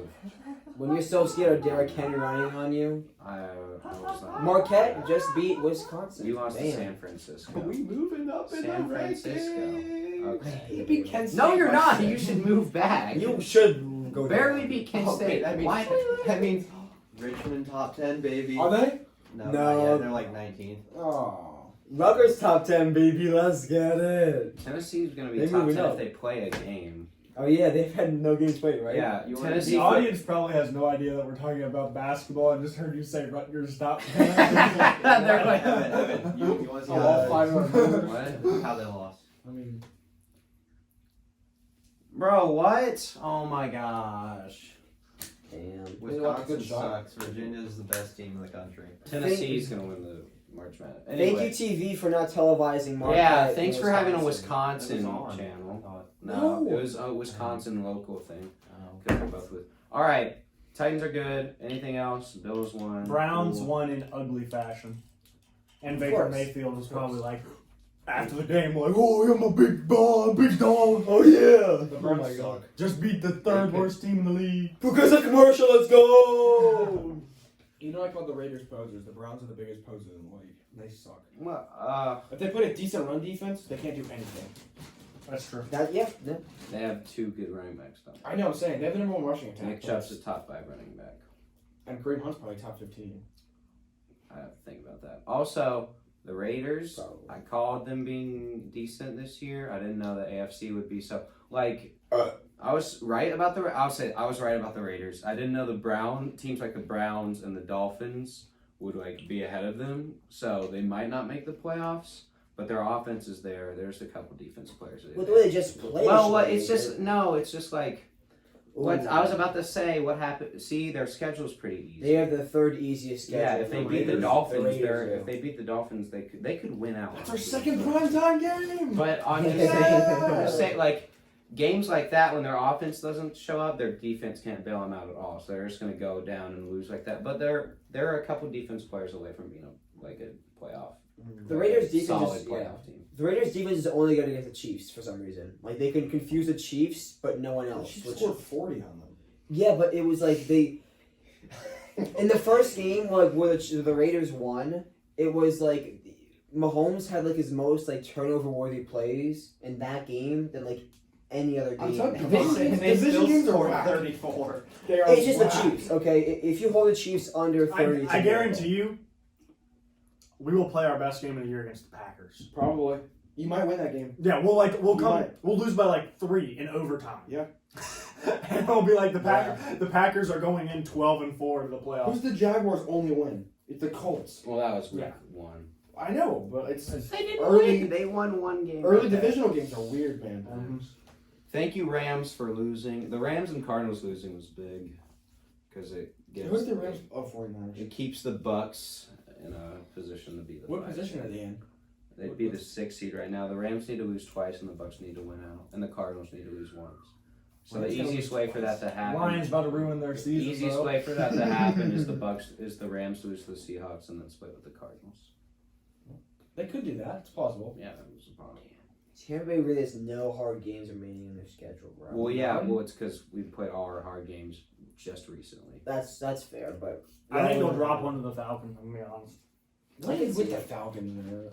When you're so scared of Derrick Henry running on you, I was not. Marquette just beat Wisconsin. You lost to Damn. San Francisco. moving up San Francisco. I Okay. hate beat it. Kent State. No, you're by not. 6. You should move back. You should go barely down. beat Kent Oh, State. that means, Why? that means Richmond top 10, baby. Are they? No, No. not yet. They're like 19th. Oh. Rutgers top 10, baby. Let's get it. Tennessee's going to be They top 10 moving up. if they play a game. Oh yeah, they've had no games played, right? Yeah, You wanna- Tennessee. The audience probably has no idea that we're talking about basketball. I just heard you say Rutgers top 10. They're like- Evan, you want to see Oh, how, all 5 of them. What? how they lost? I mean, Bro, what? Oh my gosh. Damn. They lost a good Wisconsin shot. sucks. Virginia's the best team in the country. Tennessee's going to win the March Madness. Thank Anyway. you, TV, for not televising Marquette. Yeah, and thanks for having a Wisconsin. Wisconsin It was on. channel. No. No, it was a Wisconsin local thing. Oh. Because we're both with. All right, Titans are good. Anything else? Bills won. Browns Cool. won in ugly fashion. And Of Baker course. Mayfield was probably like, after the game, like, oh, I'm a big dog. Oh yeah. the Oh Browns my suck. god. Just beat the third worst team in the league. Because of commercial, let's go. You know, I call the Raiders posers. The Browns are the biggest posers in the league. They suck. Well, If they put a decent run defense, they can't do anything. That's true. That yeah. No. they have 2 good running backs though. I know. I'm saying they have the number 1 rushing attack. Nick Chubb's the top 5 running back. And Kareem Hunt's probably top 15. I have to think about that. Also, the Raiders. Probably. I called them being decent this year. I didn't know the AFC would be so like. I was right about the. I'll say I was right about the Raiders. I didn't know the teams like the Browns and the Dolphins would like be ahead of them. So they might not make the playoffs. But their offense is there. There's a couple defense players. Well, the way they just play. Well, it's just no. It's just like what Ooh. I was about to say. What happened? See, their schedule's pretty easy. They have the third easiest schedule. Yeah, if they beat the Raiders- Dolphins, Raiders, if they beat the Dolphins, they could win out. That's our second primetime game. But I'm just saying, like games like that, when their offense doesn't show up, their defense can't bail them out at all. So they're just going to go down and lose like that. But they're a couple defense players away from being like a playoff. The Raiders' defense solid is playoff team. The Raiders' defense is only good against the Chiefs for some reason. Like they can confuse the Chiefs, but no one else. She Which, scored 40 on them. yeah, but it was like they in the first game, like where the Raiders won. It was like Mahomes had like his most like turnover worthy plays in that game than like any other game. I'm telling you, They division still games are scored whack. 34. They are It's just whack. the Chiefs, okay? If you hold the Chiefs under 30, I guarantee you, we will play our best game of the year against the Packers. Probably. You might win that game. Yeah, we'll might. we'll lose by like 3 in overtime. Yeah. And it'll be like the Packers are going in 12-4 to the playoffs. Who's the Jaguars' only win? It's the Colts. Well, that was week Yeah. 1. I know, but it's They didn't early. win. They won one game. Early Okay. divisional games are weird, man. Thank you, Rams, for losing. The Rams and Cardinals losing was big because it gives. Who's the Rams? Oh, 49ers. It keeps the Bucks in a position to be the. What 5 position seed. are they in? They'd be the 6th seed right now. The Rams need to lose twice, and the Bucks need to win out, and the Cardinals need to lose once. So the Lions gotta easiest lose way for that to happen. Lions about to ruin their The season. easiest bro. way for that to happen is the Rams to lose to the Seahawks and then split with the Cardinals. They could do that. It's possible. Yeah, that was the problem. Tampa Bay really has no hard games remaining in their schedule, bro. Well, yeah, well, it's because we played all our hard games just recently. That's fair, but I think they'll drop one to the Falcons. I'm gonna be honest. What is with the Falcons in there?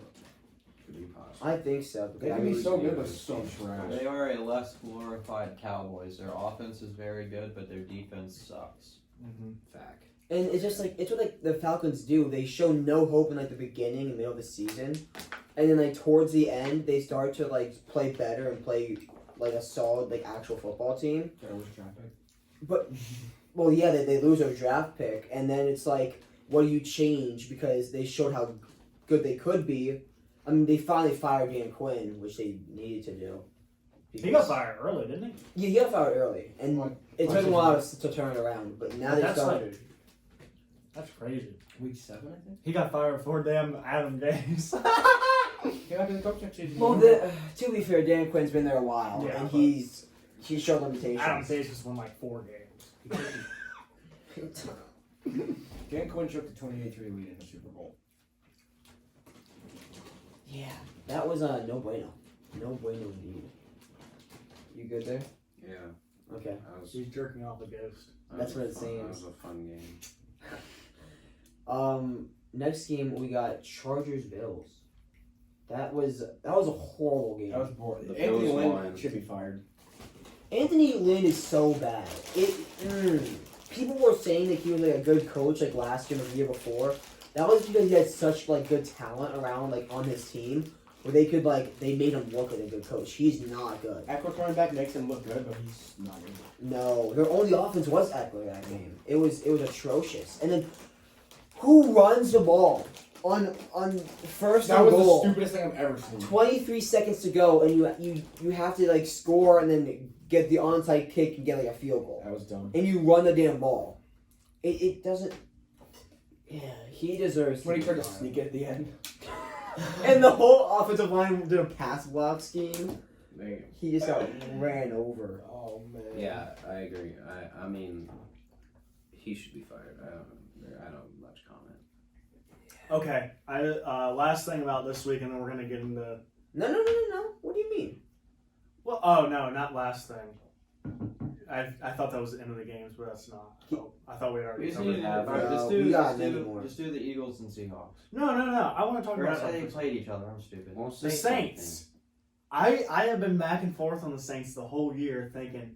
Could be possible. I think so. They can be so good, but so trash. They are a less glorified Cowboys. Their offense is very good, but their defense sucks. Fact. And it's just like it's what like the Falcons do. They show no hope in like the beginning and middle of the season, and then like towards the end they start to like play better and play like a solid like actual football team. But well, yeah, they lose their draft pick, and then it's like, what do you change because they showed how good they could be. I mean, they finally fired Dan Quinn, which they needed to do. He got fired early, didn't he? Yeah, he got fired early, and What? it took him a while to turn it around. But now they That's started. That's crazy. Week 7, I think. He got fired for damn Adam Gase. Yeah, the coach actually. Well, to be fair, Dan Quinn's been there a while, Yeah, and but- he's showed limitations. Adam Gase just won like 4 games. Dan Quinn took the 28-3 lead in the Super Bowl. Yeah, that was no bueno. No bueno indeed. You good there? Yeah, Okay. He's jerking off a ghost. That's what it That seems. was a fun game. Next game we got Chargers Bills. That was a horrible game. That was boring. The Anthony Bills Lynn won. should be fired. Anthony Lynn is so bad. People were saying that he was like a good coach like last year or the year before. That was because he had such like good talent around like on his team where they could like they made him look like a good coach. He's not good. Eckler coming back makes him look good, but he's not good. No, their only offense was Eckler that game. It was atrocious. And then who runs the ball on first That and was goal? the stupidest thing I've ever seen. 23 seconds to go, and you have to like score and then get the onside kick and get like a field goal, That was dumb. and you run the damn ball. It doesn't. Yeah, he deserves. When he be tried to fired. sneak it at the end. And the whole offensive line did a pass block scheme. They, He just got ran over. Oh man. yeah, I agree. I mean, he should be fired. I don't have much comment. Okay, last thing about this week, and then we're gonna get into. No. What do you mean? Well, oh no, not last thing. I thought that was the end of the games, but that's not. So I thought we had We already just covered need that. to, alright, No, we got many more. just do the Eagles and Seahawks. No. I want to talk Or about they something. played each other. I'm stupid. Well, The say Saints. I have been back and forth on the Saints the whole year, thinking,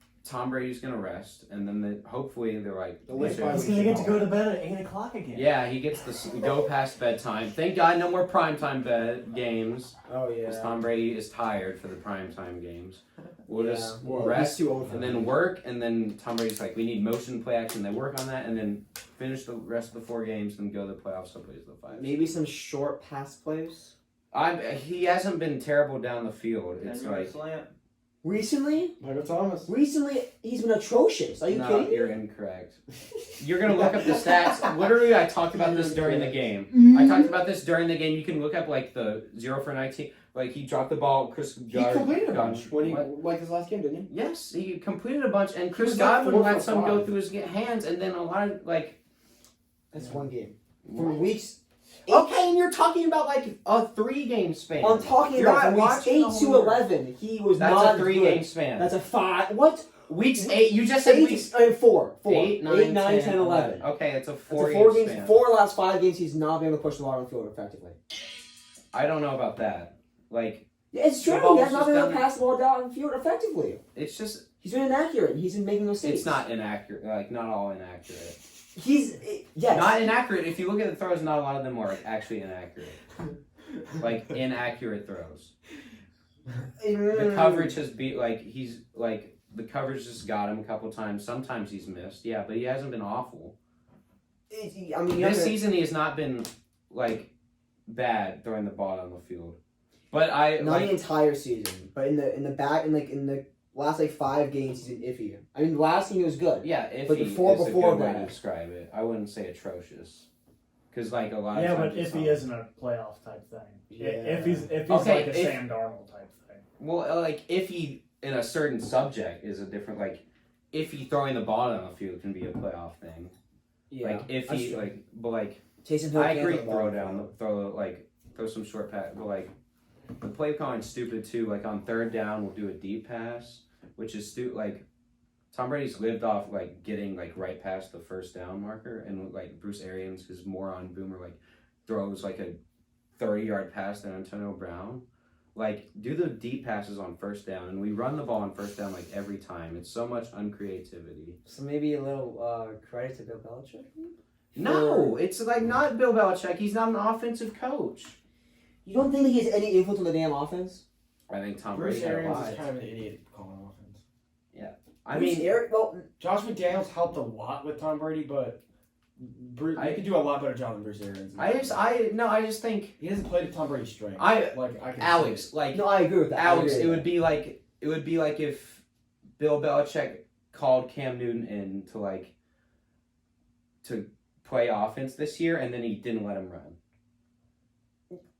Tom Brady's gonna rest, and then hopefully they're like, The late five He's gonna get to go to bed at 8:00 again. yeah, he gets to go past bedtime. Thank God, no more primetime games. Oh Because yeah. Tom Brady is tired for the primetime games. We'll just Well, rest he's too old for and that. then work, and then Tom Brady's like, we need motion play action. They work on that, and then finish the rest of the 4 games, and go to the playoffs. So plays the 5. Maybe some short pass plays. He hasn't been terrible down the field. It's like slant. Recently, Michael Thomas. he's been atrocious. Are you no, kidding me? you're incorrect. You're gonna look up the stats. Literally, I talked about this during the game. I talked about this during the game. You can look up like the 0 for 19. Like he dropped the ball. Chris He completed a bunch when he What? like his last game, didn't he? Yes, he completed a bunch, and Chris was like Godwin 4 let for some go 5. through his hands, and then a lot of like. That's one game. From weeks. Okay, and you're talking about like a 3-game span. I'm talking You're about not from weeks watching 8 the to whole 11. He was That's not a 3-game span. That's a 5. What? Weeks 8. You just said 8. weeks 4. 8, 9, 10, 11. Okay, it's a That's 4 a 4 game games. span. 4 last 5 games. He's not been able to push the ball on the field effectively. I don't know about that. Like, Yeah, it's The true. ball He was has not just been able to down- pass the ball down the field effectively. it's just He's been inaccurate. He's been making mistakes. it's not inaccurate. Like, not all inaccurate. He's yes. Not inaccurate. If you look at the throws, not a lot of them are actually inaccurate. Like inaccurate throws. The coverage has beat the coverage just got him a couple times. Sometimes he's missed, yeah, but he hasn't been awful. I mean, you're This not season he has not been like bad throwing the ball on the field. But I gonna, not like the entire season, but in the last 5 games he's been iffy. I mean, last game he was good. yeah, if But he before- is a before good way to that. describe it. I wouldn't say atrocious. Because like a lot of Yeah, times but it's if he not. isn't a playoff type thing, Yeah. if he's Okay, like a if- Sam Darnold type thing, Well, like if he in a certain subject is a different like if he throwing the ball on the field can be a playoff thing. Yeah. Like if that's he true. like but like Taysom Hill I can't agree throw the ball throw some short pass but like the play calling's stupid too. Like on 3rd down we'll do a deep pass, which is like Tom Brady's lived off like getting like right past the 1st down marker, and like Bruce Arians, his moron boomer, like throws like a 30-yard pass to Antonio Brown. Like, do the deep passes on 1st down, and we run the ball on 1st down like every time. It's so much uncreativity. So maybe a little credit to Bill Belichick. No, it's like not Bill Belichick. He's not an offensive coach. You don't think he has any influence on the damn offense? I think Tom Bruce Brady had a Arians lot. is kind of an idiot calling offense. I mean, Eric. Well, Josh McDaniels helped a lot with Tom Brady, but he could do a lot better job than Bruce Arians. I just think He hasn't played to Tom Brady's strength. I can Alex, like no, I agree with that. I Alex, agree it with would be like if Bill Belichick called Cam Newton in to play offense this year, and then he didn't let him run.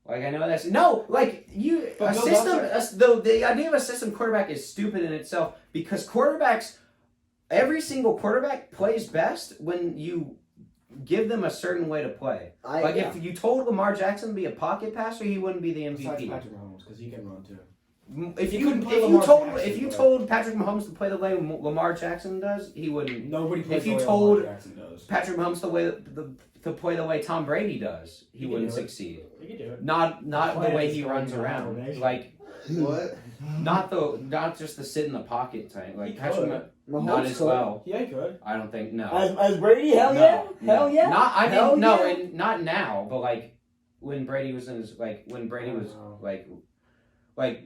Like I know that's no, like you But a Bill system. The idea of a system quarterback is stupid in itself because every single quarterback plays best when you give them a certain way to play. yeah. If you told Lamar Jackson to be a pocket passer, he wouldn't be the Besides MVP. Patrick Mahomes, because he can run too. If He you couldn't play Lamar Jackson, but- told Patrick Mahomes to play the way Lamar Jackson does, he wouldn't. Nobody plays If you the way told Lamar Jackson does. Patrick Mahomes to play the way Tom Brady does, he He can wouldn't do it. succeed. He can do it. Not the plan way is he going runs to around. combination. Like What? not just the sit in the pocket type. Like He Patrick could. Mahomes not as could. well. Yeah, he could. I don't think no. As Brady, hell No, yeah, no. hell yeah. Not I Hell mean no, yeah. and not now, but like when Brady was in his like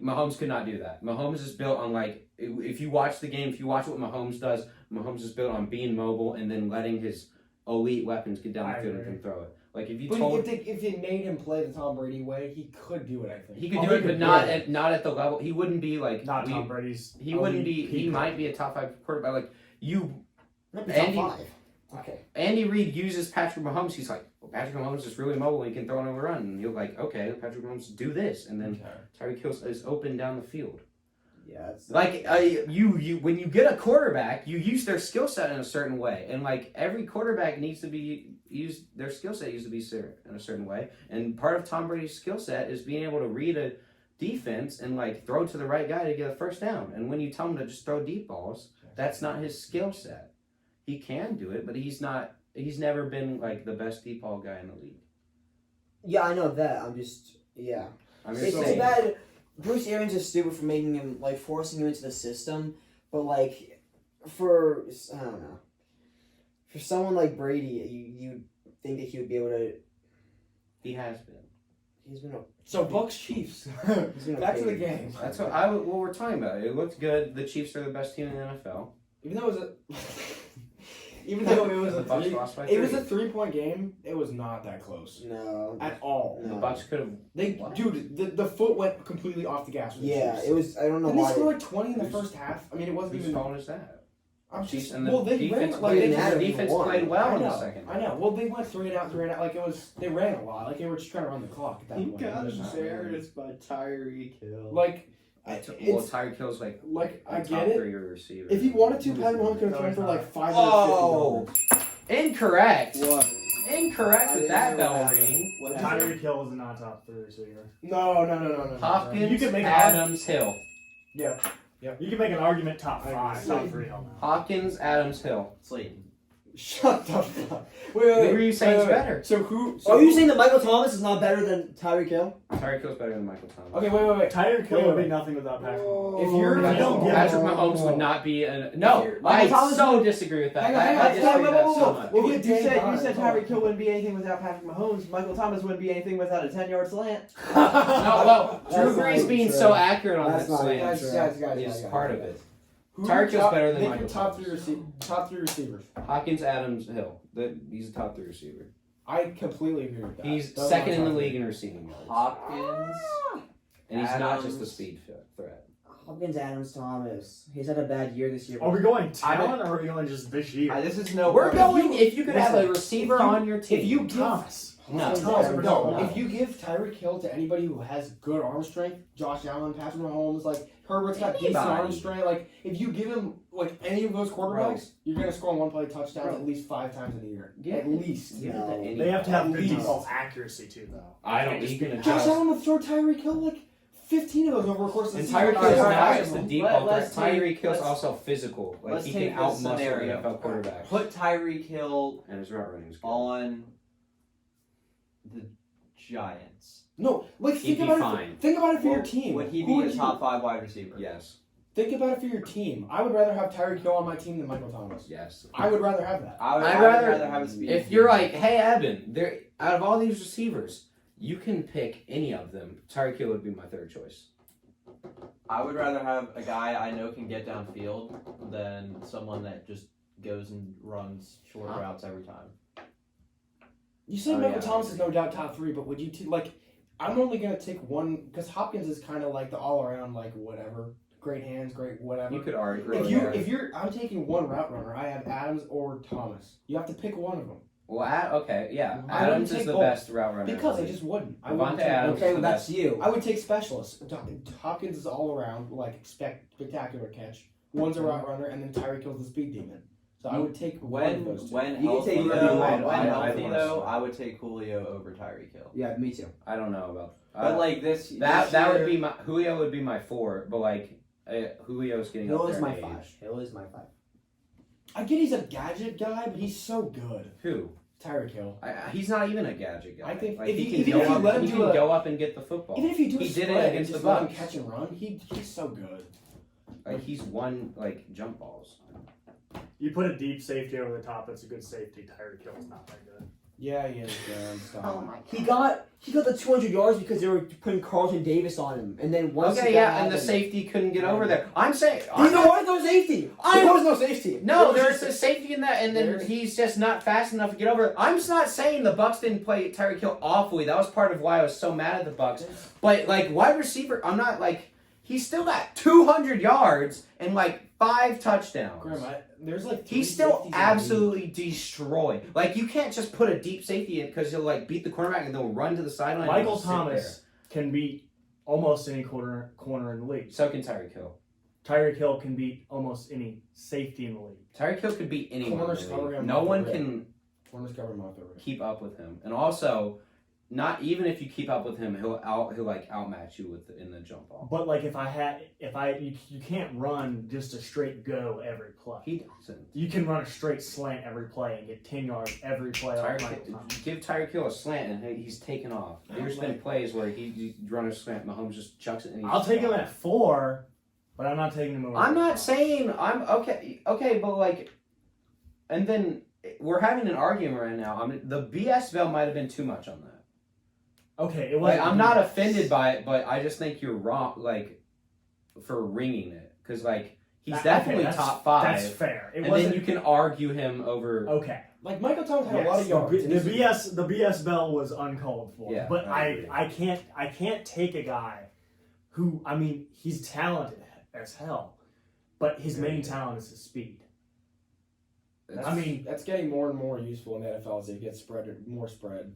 Mahomes could not do that. Mahomes is built on like if you watch the game, if you watch what Mahomes does, Mahomes is built on being mobile and then letting his elite weapons get down the I field and agree. can throw it. Like if you But told if they made him play the Tom Brady way, he could do it. I think he could Oh, do he it, but could not do it. not at the level. He wouldn't be like not Tom Brady's. He wouldn't be. elite He peak. might be a top 5 quarterback. Like you, Might be top Andy- 5. Okay. Andy Reid uses Patrick Mahomes. He's like, well, Patrick Mahomes is really mobile. He can throw on a run. And you're like, okay, Patrick Mahomes do this, and then Tyreek Hill is open down the field. Yeah, it's Like you when you get a quarterback, you use their skill set in a certain way, and like every quarterback needs to be used. Their skill set needs to be in a certain way, and part of Tom Brady's skill set is being able to read a defense and like throw to the right guy to get a 1st down. And when you tell him to just throw deep balls, that's not his skill set. He can do it, but he's not. He's never been like the best deep ball guy in the league. yeah, I know that. I'm just yeah. I'm It's just too saying. bad. Bruce Arians is stupid for making him forcing him into the system, but for I don't know. For someone like Brady, you think that he would be able to. He has been. He's been. So Bucks Chiefs. He's been Back to okay. the game. That's what we're talking about. It looked good. The Chiefs are the best team in the NFL. Even though it was a. Even though it was The a Bucks three, lost by it was 3. a 3-point game. It was not that close No. at all. The No. Bucks could have. Dude, the foot went completely off the gas. For the Yeah, Chiefs. it was. I don't know Didn't they why. score like 20 in the first half? I mean, it wasn't Whose even. fault is that? I'm Chiefs just. and the Well, they defense ran played. like they Adams The defense won. played well I in know, the second. I know. Well, they went 3 and out, 3 and out. Like it was, they ran a lot. Like they were just trying to run the clock at that He point. got It was not- embarrassed by Tyreek Hill. Like, Well, it's Tyreek Hill's like I top get it. 3 receiver. If he wanted to, Patrick Mahomes could have No, thrown he's for not. like 550 Oh, yards. incorrect. What? Incorrect I with didn't that know bell what ringing. What happened? Tyreek Hill was not top 3 receiver. No. Hopkins, You could make Adams, Hill. Yeah. You can make an argument top 5, top 3 Hill now. Hopkins, Adams, Hill. Slayton. Shut the fuck. Wait. Who are you saying is better? So who? Are you saying that Michael Thomas is not better than Tyreek Hill? Tyreek Hill's better than Michael Thomas. Okay, wait. Tyreek Hill Wait, would be wait. nothing without Patrick. If you're If you don't give Patrick him- Mahomes would not be a no. If you're- I Michael Thomas so would- disagree with that. Hang on, I hang on, disagree hang with on, that whoa, so whoa, much. whoa. You Dan said Connor, Tyreek Hill wouldn't be anything without Patrick Mahomes. Michael Thomas wouldn't be anything without a 10-yard slant. No, well, That's Drew not Brees even being true. so accurate on That's that not slant even Guys. is part of it. Who Tyreek Hill's top- better than pick Michael your top Thomas. top 3 receivers. Hopkins, Adams, Hill. He's a top 3 receiver. I completely agree with that. He's Those second are in the top league three. in receiving yards. Hopkins. And he's not just a Adams. speed threat. Hopkins, Adams, Thomas. He's had a bad year this year. Are we going talent or are we going just this year? This is no. We're going you- if you could have a listen, receiver if you- on your team. If you give Thomas. No. No, if you give Tyreek Hill to anybody who has good arm strength, Josh Allen, Patrick Mahomes, like Herbert's got decent Anybody. arm strength. Like if you give him like any of those quarterbacks, you're gonna score 1-play touchdowns at least 5 times in a year. Yeah. At least. Give it to No. anybody. They have to have good Least. deep ball accuracy too, though. I don't Can't just need be to Josh just- Allen would throw Tyreek Hill like 15 of those over the course of the And season. Tyreek Hill's Alright, not alright, just a let's- deep ball threat. let's take- Tyreek Hill's let's- also physical. Like let's he take can this outmuscle scenario. NFL quarterbacks. Put Tyreek Hill And his route running is good. on the Giants. No, like He'd think be about fine. it. Think about it for your team. Would he Who be a you- top 5 wide receiver? Yes. Think about it for your team. I would rather have Tyreek Hill on my team than Michael Thomas. Yes. I would rather have that. I would I'd rather rather- have a speed. If you're like, hey Evan, there out of all these receivers, you can pick any of them. Tyreek Hill would be my third choice. I would rather have a guy I know can get downfield than someone that just goes and runs short routes every time. You say Oh, Michael yeah, Thomas I is no doubt top 3, but would you like? I'm only gonna take one because Hopkins is kind of like the all around like whatever, great hands, great whatever. You could argue. if you're, I'm taking one route runner. I have Adams or Thomas. You have to pick one of them Well, okay, yeah. I wouldn't Adams is take the both. best route runner. because in I the just wouldn't. I Devontae wouldn't take Adams. both. Okay, well that's you. I would take specialists. Hopkins is all around like spectacular catch. One's a route runner, and then Tyreek Hill's the speed demon. So I would take one of those two. When You can healthy take though, either one. when I healthy don't though, wanna I would take Julio over Tyreek Hill. Yeah, me too. I don't know about. But like this, that this would year- be my Julio would be my 4, but like Julio's getting Hill up is there my in 5. age. Hill is my 5. I get he's a gadget guy, but he's so good. Who? Tyreek Hill. He's not even a gadget guy. I think like, if he you- can even go if you up. let him He do can a- go up and get the football. Even if you do He a did it spread and against just the let him Bucks. catch and run, he's so good. Like he's won like jump balls. You put a deep safety over the top, that's a good safety. Tyreek Hill's not that good. Yeah, he is. He got the 200 yards because they were putting Carlton Davis on him, and then once Okay, that yeah, and the happened- safety couldn't get over there. I'm saying There I'm not- was no safety. I- There was no safety. no, It was there's just- a safety in that, and then There's- he's just not fast enough to get over. I'm just not saying the Bucks didn't play Tyreek Hill awfully. That was part of why I was so mad at the Bucks. But like wide receiver, I'm not like he's still got 200 yards and like 5 touchdowns. Graham, there's like He's still absolutely destroyed. Like you can't just put a deep safety in because he'll like beat the cornerback and they'll run to the sideline. Michael and sit Thomas can beat almost any corner in the league. there. So can Tyreek Hill. Tyreek Hill can beat almost any safety in the league. Tyreek Hill could beat anyone. Corners in the cover league. him No off one the rip. can Corners cover him off the rip. keep up with him, and also, not even if you keep up with him, he'll like outmatch you in the jump ball. But like you can't run just a straight go every play. He doesn't. You can run a straight slant every play and get 10 yards every play off Michael Thomas. Give Tyreek Hill a slant and he's taken off. There's been plays where he run a slant, Mahomes just chucks it. And I'll take him at 4, but I'm not taking him over. I'm not saying I'm okay, but like, and then we're having an argument right now. I mean, the BS bell might have been too much on that. Okay, it wasn't. Like, I'm not offended by it, but I just think you're wrong, like, for ringing it, because like he's definitely top 5. That's fair. And then you can argue him over. Okay. Like Michael Thomas had a lot of yards. The BS bell was uncalled for. Yeah, but I I can't take a guy who, I mean, he's talented as hell, but his main talent is his speed. I mean, that's getting more and more useful in the NFL as it gets more spread.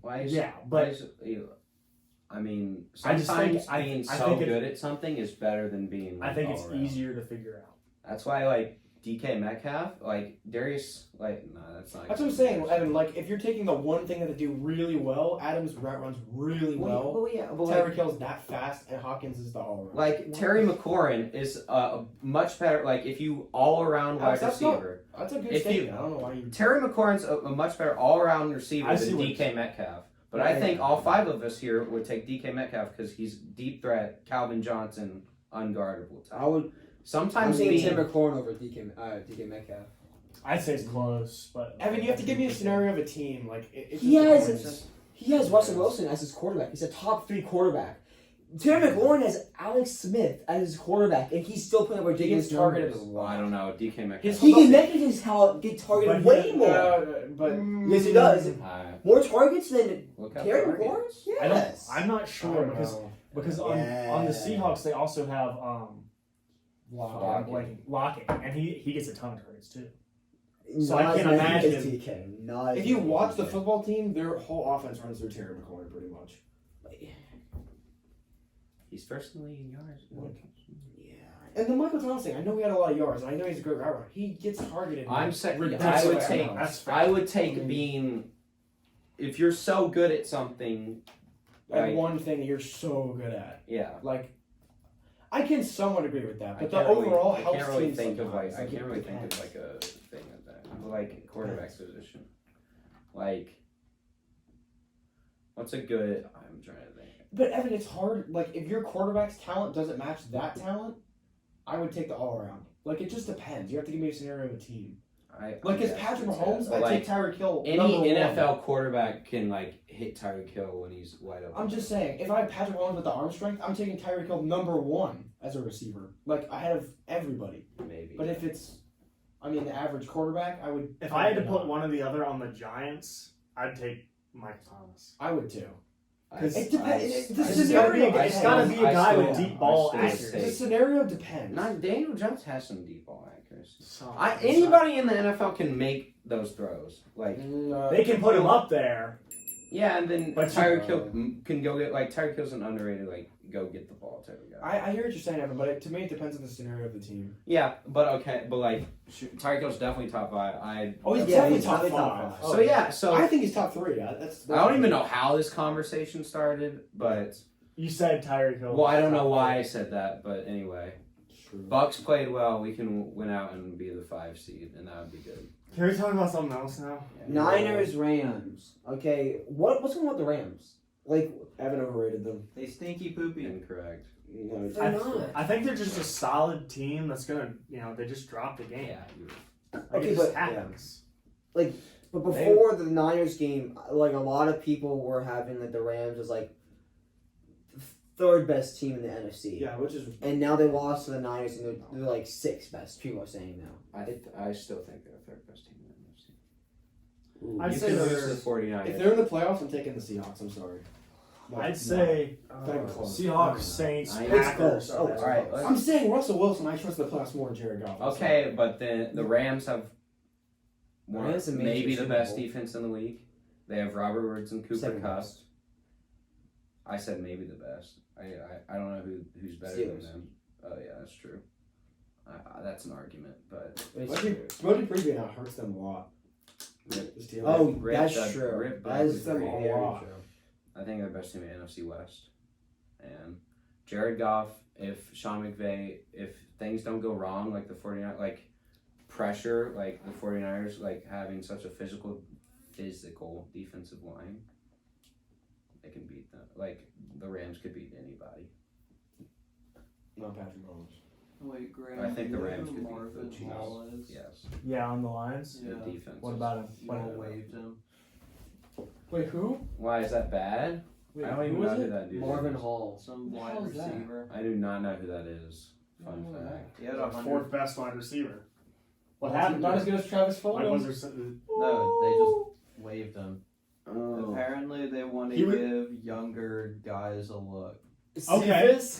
I mean, I just sometimes think being I so think good at something is better than being. Like, I think it's all around. easier to figure out. That's why, like, DK Metcalf, like Darius, like, no, that's not. That's what I'm saying, Evan. Like, if you're taking the one thing that they do really well, Adams route runs really well. Tyreek Hill's that fast, and Hawkins is the all-around. Like, Terry McLaurin is a much better. Like, if you all-around wide receiver. That's a good statement. I don't know why you. Terry McLaurin's a much better all-around receiver than DK Metcalf. But I think all 5 of us here would take DK Metcalf because he's deep threat, Calvin Johnson, unguardable. I would. Sometimes I'm taking Tim McLaurin over DK Metcalf. I'd say it's close, but Evan, you have to give me a scenario of a team. Like He has Russell Wilson as his quarterback. He's a top 3 quarterback. Terry McLaurin has Alex Smith as his quarterback, and he's still playing ridiculous targeted numbers. Well, I don't know. DK Metcalf. He can make his talent get targeted way more. But Yes, he does. More targets than Terry McLaurin. McLaurin? Yes. I'm not sure because on the Seahawks they also have Lockett, and he gets a ton of targets too. So I can't imagine DK. If you watch the football team, their whole offense runs through Terry McLaurin pretty much. He's first in the league in yards. Yeah. And the Michael Thomas thing, I know he had a lot of yards, and I know he's a great route runner. He gets targeted. I'm saying I would take being. If you're so good at something, like one thing you're so good at. Yeah. Like, I can somewhat agree with that, but the overall helps teams. I can't really think of like a thing of that. Like quarterback position. Like, what's a good? I'm trying to think. But Evan, it's hard. Like, if your quarterback's talent doesn't match that talent, I would take the all around. Like, it just depends. You have to give me a scenario of a team. As Patrick Mahomes, I take Tyreek Hill. Any NFL quarterback can like hit Tyreek Hill when he's wide open. I'm just saying, if I have Patrick Mahomes with the arm strength, I'm taking Tyreek Hill #1 as a receiver, like ahead of everybody. Maybe. But if it's, the average quarterback, I would. If I had to put one or the other on the Giants, I'd take Michael Thomas. I would too. It depends. It's got to be a guy with deep ball accuracy. The scenario depends. Not Daniel Jones has some deep ball accuracy. Anybody Anybody in the NFL can make those throws. Like they can put him up there. Yeah, and then But Tyreek Hill can go get Tyreek Hill's an underrated go get the ball type of guy. I hear what you're saying, Evan, but to me it depends on the scenario of the team. Yeah, but Tyreek Hill's definitely top 5. He's definitely top 5. So I think he's top 3. I don't even know how this conversation started, but you said Tyreek Hill. Well, I don't know why I said that, but anyway. Bucks played well. We can win out and be the 5 seed, and that would be good. Can we talk about something else now? Niners, Rams. Okay, what's going on with the Rams? Like, Evan overrated them. They stinky poopy. Incorrect. No, they're not. I think they're just a solid team that's gonna, they just dropped a game. Yeah. Okay, it but just happens. But before the Niners game, like a lot of people were having like the Rams as like the 3rd best team in the NFC. Yeah, which is. And now they lost to the Niners, and they're like 6th best. People are saying now. I still think they're the 3rd best team in the NFC. I'd You say can they're lose the 49ers. If they're in the playoffs, I'm taking the Seahawks. I'm sorry. I'd say Seahawks, Saints, Packers. Oh, all right. I'm saying Russell Wilson. I trust the playoffs more than Jared Goff. Okay, but then the Rams have Rams have maybe the Super best Bowl. defense in the league. They have Robert Woods and Cooper 7th Kupp. best. I said maybe the best. I don't know who's better Steelers. than them. Oh yeah, that's true. That's an argument, but Brody Preview now hurts them a lot. Oh, Rip that's Doug- true. Rip That Doug is is very great. true. I think they're the best team in the NFC West. And Jared Goff, if Sean McVay, if things don't go wrong, like the 49ers, like pressure, like the 49ers, like having such a physical defensive line, they can beat them. Like the Rams could beat anybody. Not Patrick Mahomes. Wait, Graham. I think the Rams could beat Marvin the Chiefs. Hall is. Yes. Yeah, on the Lions. Yeah. The defense. What about him? You all waived him. Wait, who? Why is that bad? Wait, I don't even who know was who it? that dude Marvin is. Hall. Some Who the wide hell is that? receiver. I do not know who that is. Fun Oh, fact. He had Our 100. fourth best wide receiver. What Not happened? as good as Travis Like, Fulgham. was there some- No, they just waived him. Oh. Apparently, they want to He give younger guys a look. Okay. Cephas?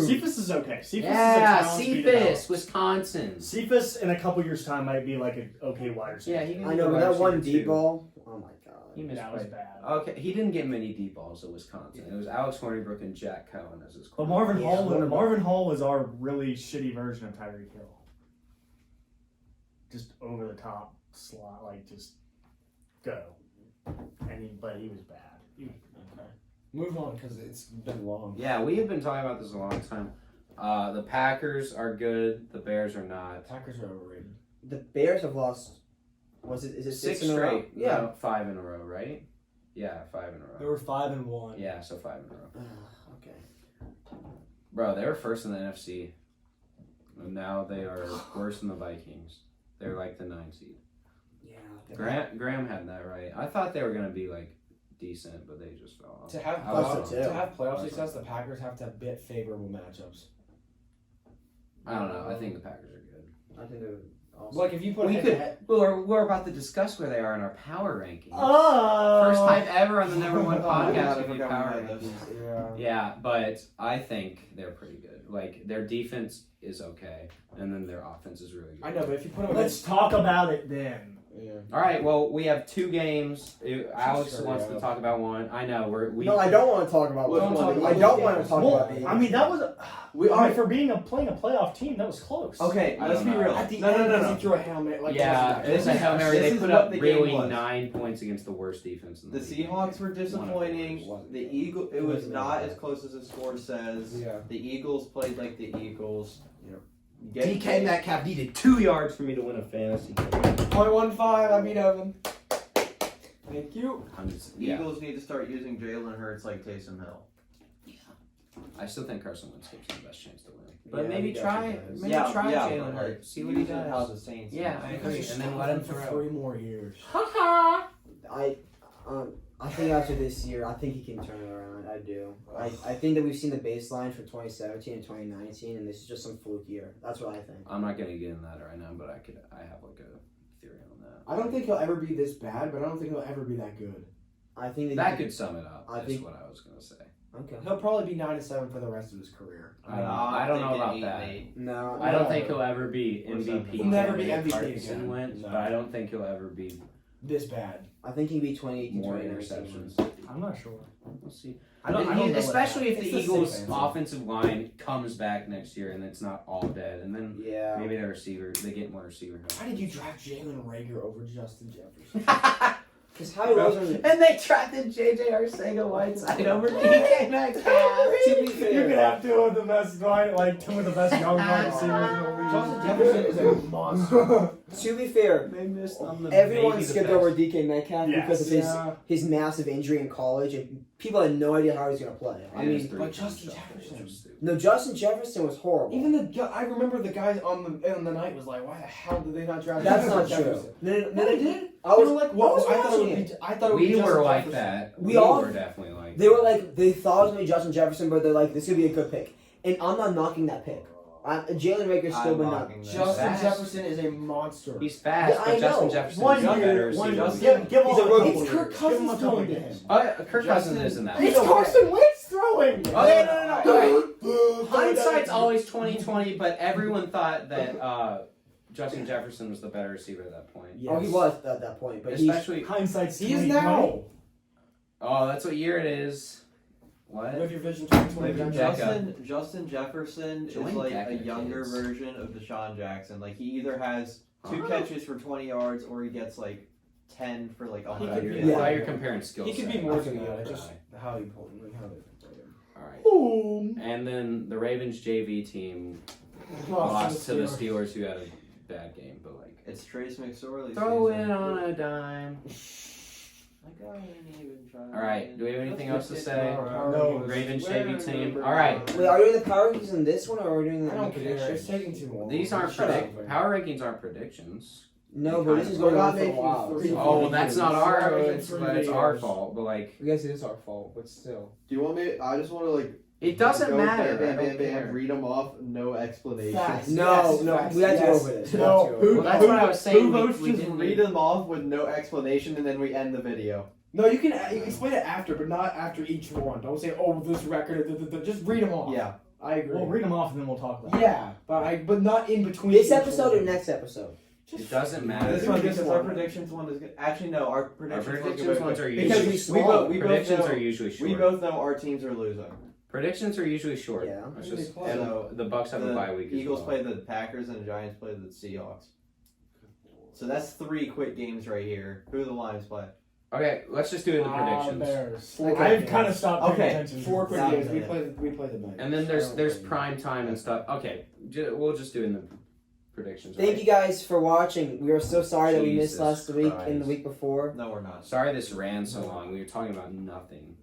Cephas is okay. Cephas Yeah, is a talent to be developed. Cephas, Wisconsin. Cephas in a couple years' time might be like an okay wide receiver. Yeah, he can I be know, the but wide that one receiver, deep too. ball. Oh my god. He that was misplayed. bad. Okay, he didn't get many deep balls at Wisconsin. It was Alex Hornibrook and Jack Cohen as his But quarterback. Marvin Hall was our really shitty version of Tyreek Hill. Just over the top slot, like just go. But he was bad. Okay. Move on because it's been long. Yeah, we have been talking about this a long time. The Packers are good. The Bears are not. Packers are overrated. The Bears have lost. Is it Six in a row? straight. Yeah. No, 5 in a row, right? Yeah, 5 in a They row. were 5-1. Yeah, so 5 in a row. Okay. Bro, they were first in the NFC. And now they are worse than the Vikings. They're like the 9 seed. Yeah. Graham had that right. I thought they were going to be like decent, but they just fell off. To have I was thought wrong. so, too. to have playoff success, the Packers have to have bit favorable matchups. I don't know. I think the Packers are good. I think they're awesome. Like if you put We head could- to head- We're about to discuss where they are in our power rankings. Oh! First time ever on the number one Oh, I podcast to forgot do we power had this. rankings. yeah. Yeah, but I think they're pretty good. Like their defense is okay, and then their offense is really good. I know, but if you put them Let's talk about it then. yeah. All right. Well, we have 2 games. Alex Sure, wants yeah. to talk about one. I know. We. No, I don't want to talk about. Which one. one? I don't want to talk Well, about the. I mean, that was. We I mean, are. for playing a playoff team, that was close. Okay, I let's don't be know. real. At the No, end, no. he threw a helmet. Like Yeah, this it's is a Hail Mary. this They is put what up the game really was. 9 points against the worst defense in The the league. Seahawks were One of the disappointing. worst. The Eagle. It was not as close as the score says. Yeah. The Eagles played like the Eagles. Yep. Get- Metcalf needed 2 yards for me to win a fantasy game. 0.15. I beat Evan. Thank you. Yeah, Eagles need to start using Jalen Hurts like Taysom Hill. I still think Carson Wentz gives him the best chance to win. But Yeah, maybe he try, definitely does. maybe try but, Jalen like, Hurts. See what he use it how does. the Saints. Yeah, I agree. And then let him for throw. 3 more years. I think after this year, I think he can turn it around. I do. I think that we've seen the baseline for 2017 and 2019, and this is just some fluke year. That's what I think. I'm not gonna get in that right now, but I have like a theory on that. I don't think he'll ever be this bad, but I don't think he'll ever be that good. I think That could sum it up. I Is think- what I was gonna say. Okay. He'll probably be 9-7 for the rest of his career. I don't know about that. No. I don't No. think he'll ever be Or MVP. something. He'll never be candidate. MVP Carson again. Wentz, No. but I don't think he'll ever be This bad. I think he'd be 2018, more 2019. interceptions. I'm not sure. We'll see. I don't know what Especially if It's the the Eagles' safe answer. offensive line comes back next year and it's not all dead, and then Yeah. maybe their receivers they get more receiver help. Why did you draft Jalen Rager over Justin Jefferson? Because Howie Roseman. And they drafted JJ Arcega Whiteside over DK Metcalf. To be You fair, could have two of the best two of the best young wide receivers in the Justin league. Jefferson is a monster. to be fair, They missed on the everyone maybe the skipped best. over DK Metcalf Yes. because of Yeah. his massive injury in college, and people had no idea how he was going to play. I And his mean, three but times Justin shot, Jefferson. which was stupid. no, Justin Jefferson was horrible. Even I remember the guys on the night was like, why the hell did they not draft That's not Justin true. Jefferson? No, they did. I They was were like, I what? was I thought it would watching be. it. I thought it would be We Justin were like Jefferson. that. We all- were definitely like They were like, they thought it was going to be Justin Jefferson, but they're like, this could be a good pick. And I'm not knocking that pick. Jalen Rager's still I'm been not. knocking that. Justin Fast. Jefferson is a monster. he's fast, Yeah, I but Justin know. Jefferson One is a year, better one receiver. year. Give He's all a the rookie. couple It's years. Kirk Give Cousins him a couple throwing to years. him. Kirk Cousins isn't that. It's Carson Wentz throwing. Okay, no. Hindsight's always 20/20, but everyone thought that Justin Jefferson was the better receiver at that point. Oh, he was at that point, but he's. Especially, Hindsight's He is 2020. oh, that's what year it is. What? Live your vision 2020. Live your Jackson. Justin Jefferson Join is like Decker, a younger kids. version of Deshaun Jackson. Like he either has two Huh? catches for 20 yards or he gets like 10 for like I 100 thought yards. you Yeah. were comparing skill He could be set. more I than forgot that. Just that. how he pulled him, like how they played him. All right. Boom. And then the Ravens JV team lost to the Steelers, who had a bad game, but like It's Trace McSorley. throw season. it on a dime. Like, I didn't even try. All right. Do we have anything else to say? No. Ravens Shavy team. All right. Wait, are we doing the power rankings in this one, or are we doing the I don't care. predictions? It's taking too long. These aren't Shut up. power rankings aren't predictions. No, but this is We're going not on for a making while. three- Oh, well, that's not our. Sorry, It's our fault. But like, I guess it is our fault, but still. Do you want me? I just want to like. it doesn't go matter. Bam, I bam, don't bam, care. read them off. No explanation. Facts. No, Yes, no, facts, we have to go yes. over this. No, Well, that's what I was saying. Who votes we just didn't read need- them off with no explanation, and then we end the video. No, you can explain it after, but not after each one. Don't say, "Oh, this record." Just read them off. Yeah. I agree. We'll read them off and then we'll talk about it. Yeah, but not in between. This each episode one. or next episode? It doesn't matter. This do one this because our one. predictions one is good. Actually no, our Our predictions, predictions ones are because usually we both predictions know, are usually short. we both know our teams are losing. Predictions are usually short. Yeah. It's just Who do they play? so the Bucks have a bye week. Eagles as well. play the Packers and the Giants play the Seahawks. So that's 3 quick games right here. Who do the Lions play? Okay, let's just do it in the predictions. Bears. Okay. I've kind of stopped paying Okay. attention. 4 quick Stop games. it. We play the Bengals. And then there's prime time and stuff. Okay, we'll just do it in the predictions. Thank right? you guys for watching. We are so sorry that we missed Jesus last week and the Christ. week before. No, we're not. Sorry this ran so long. We were talking about nothing.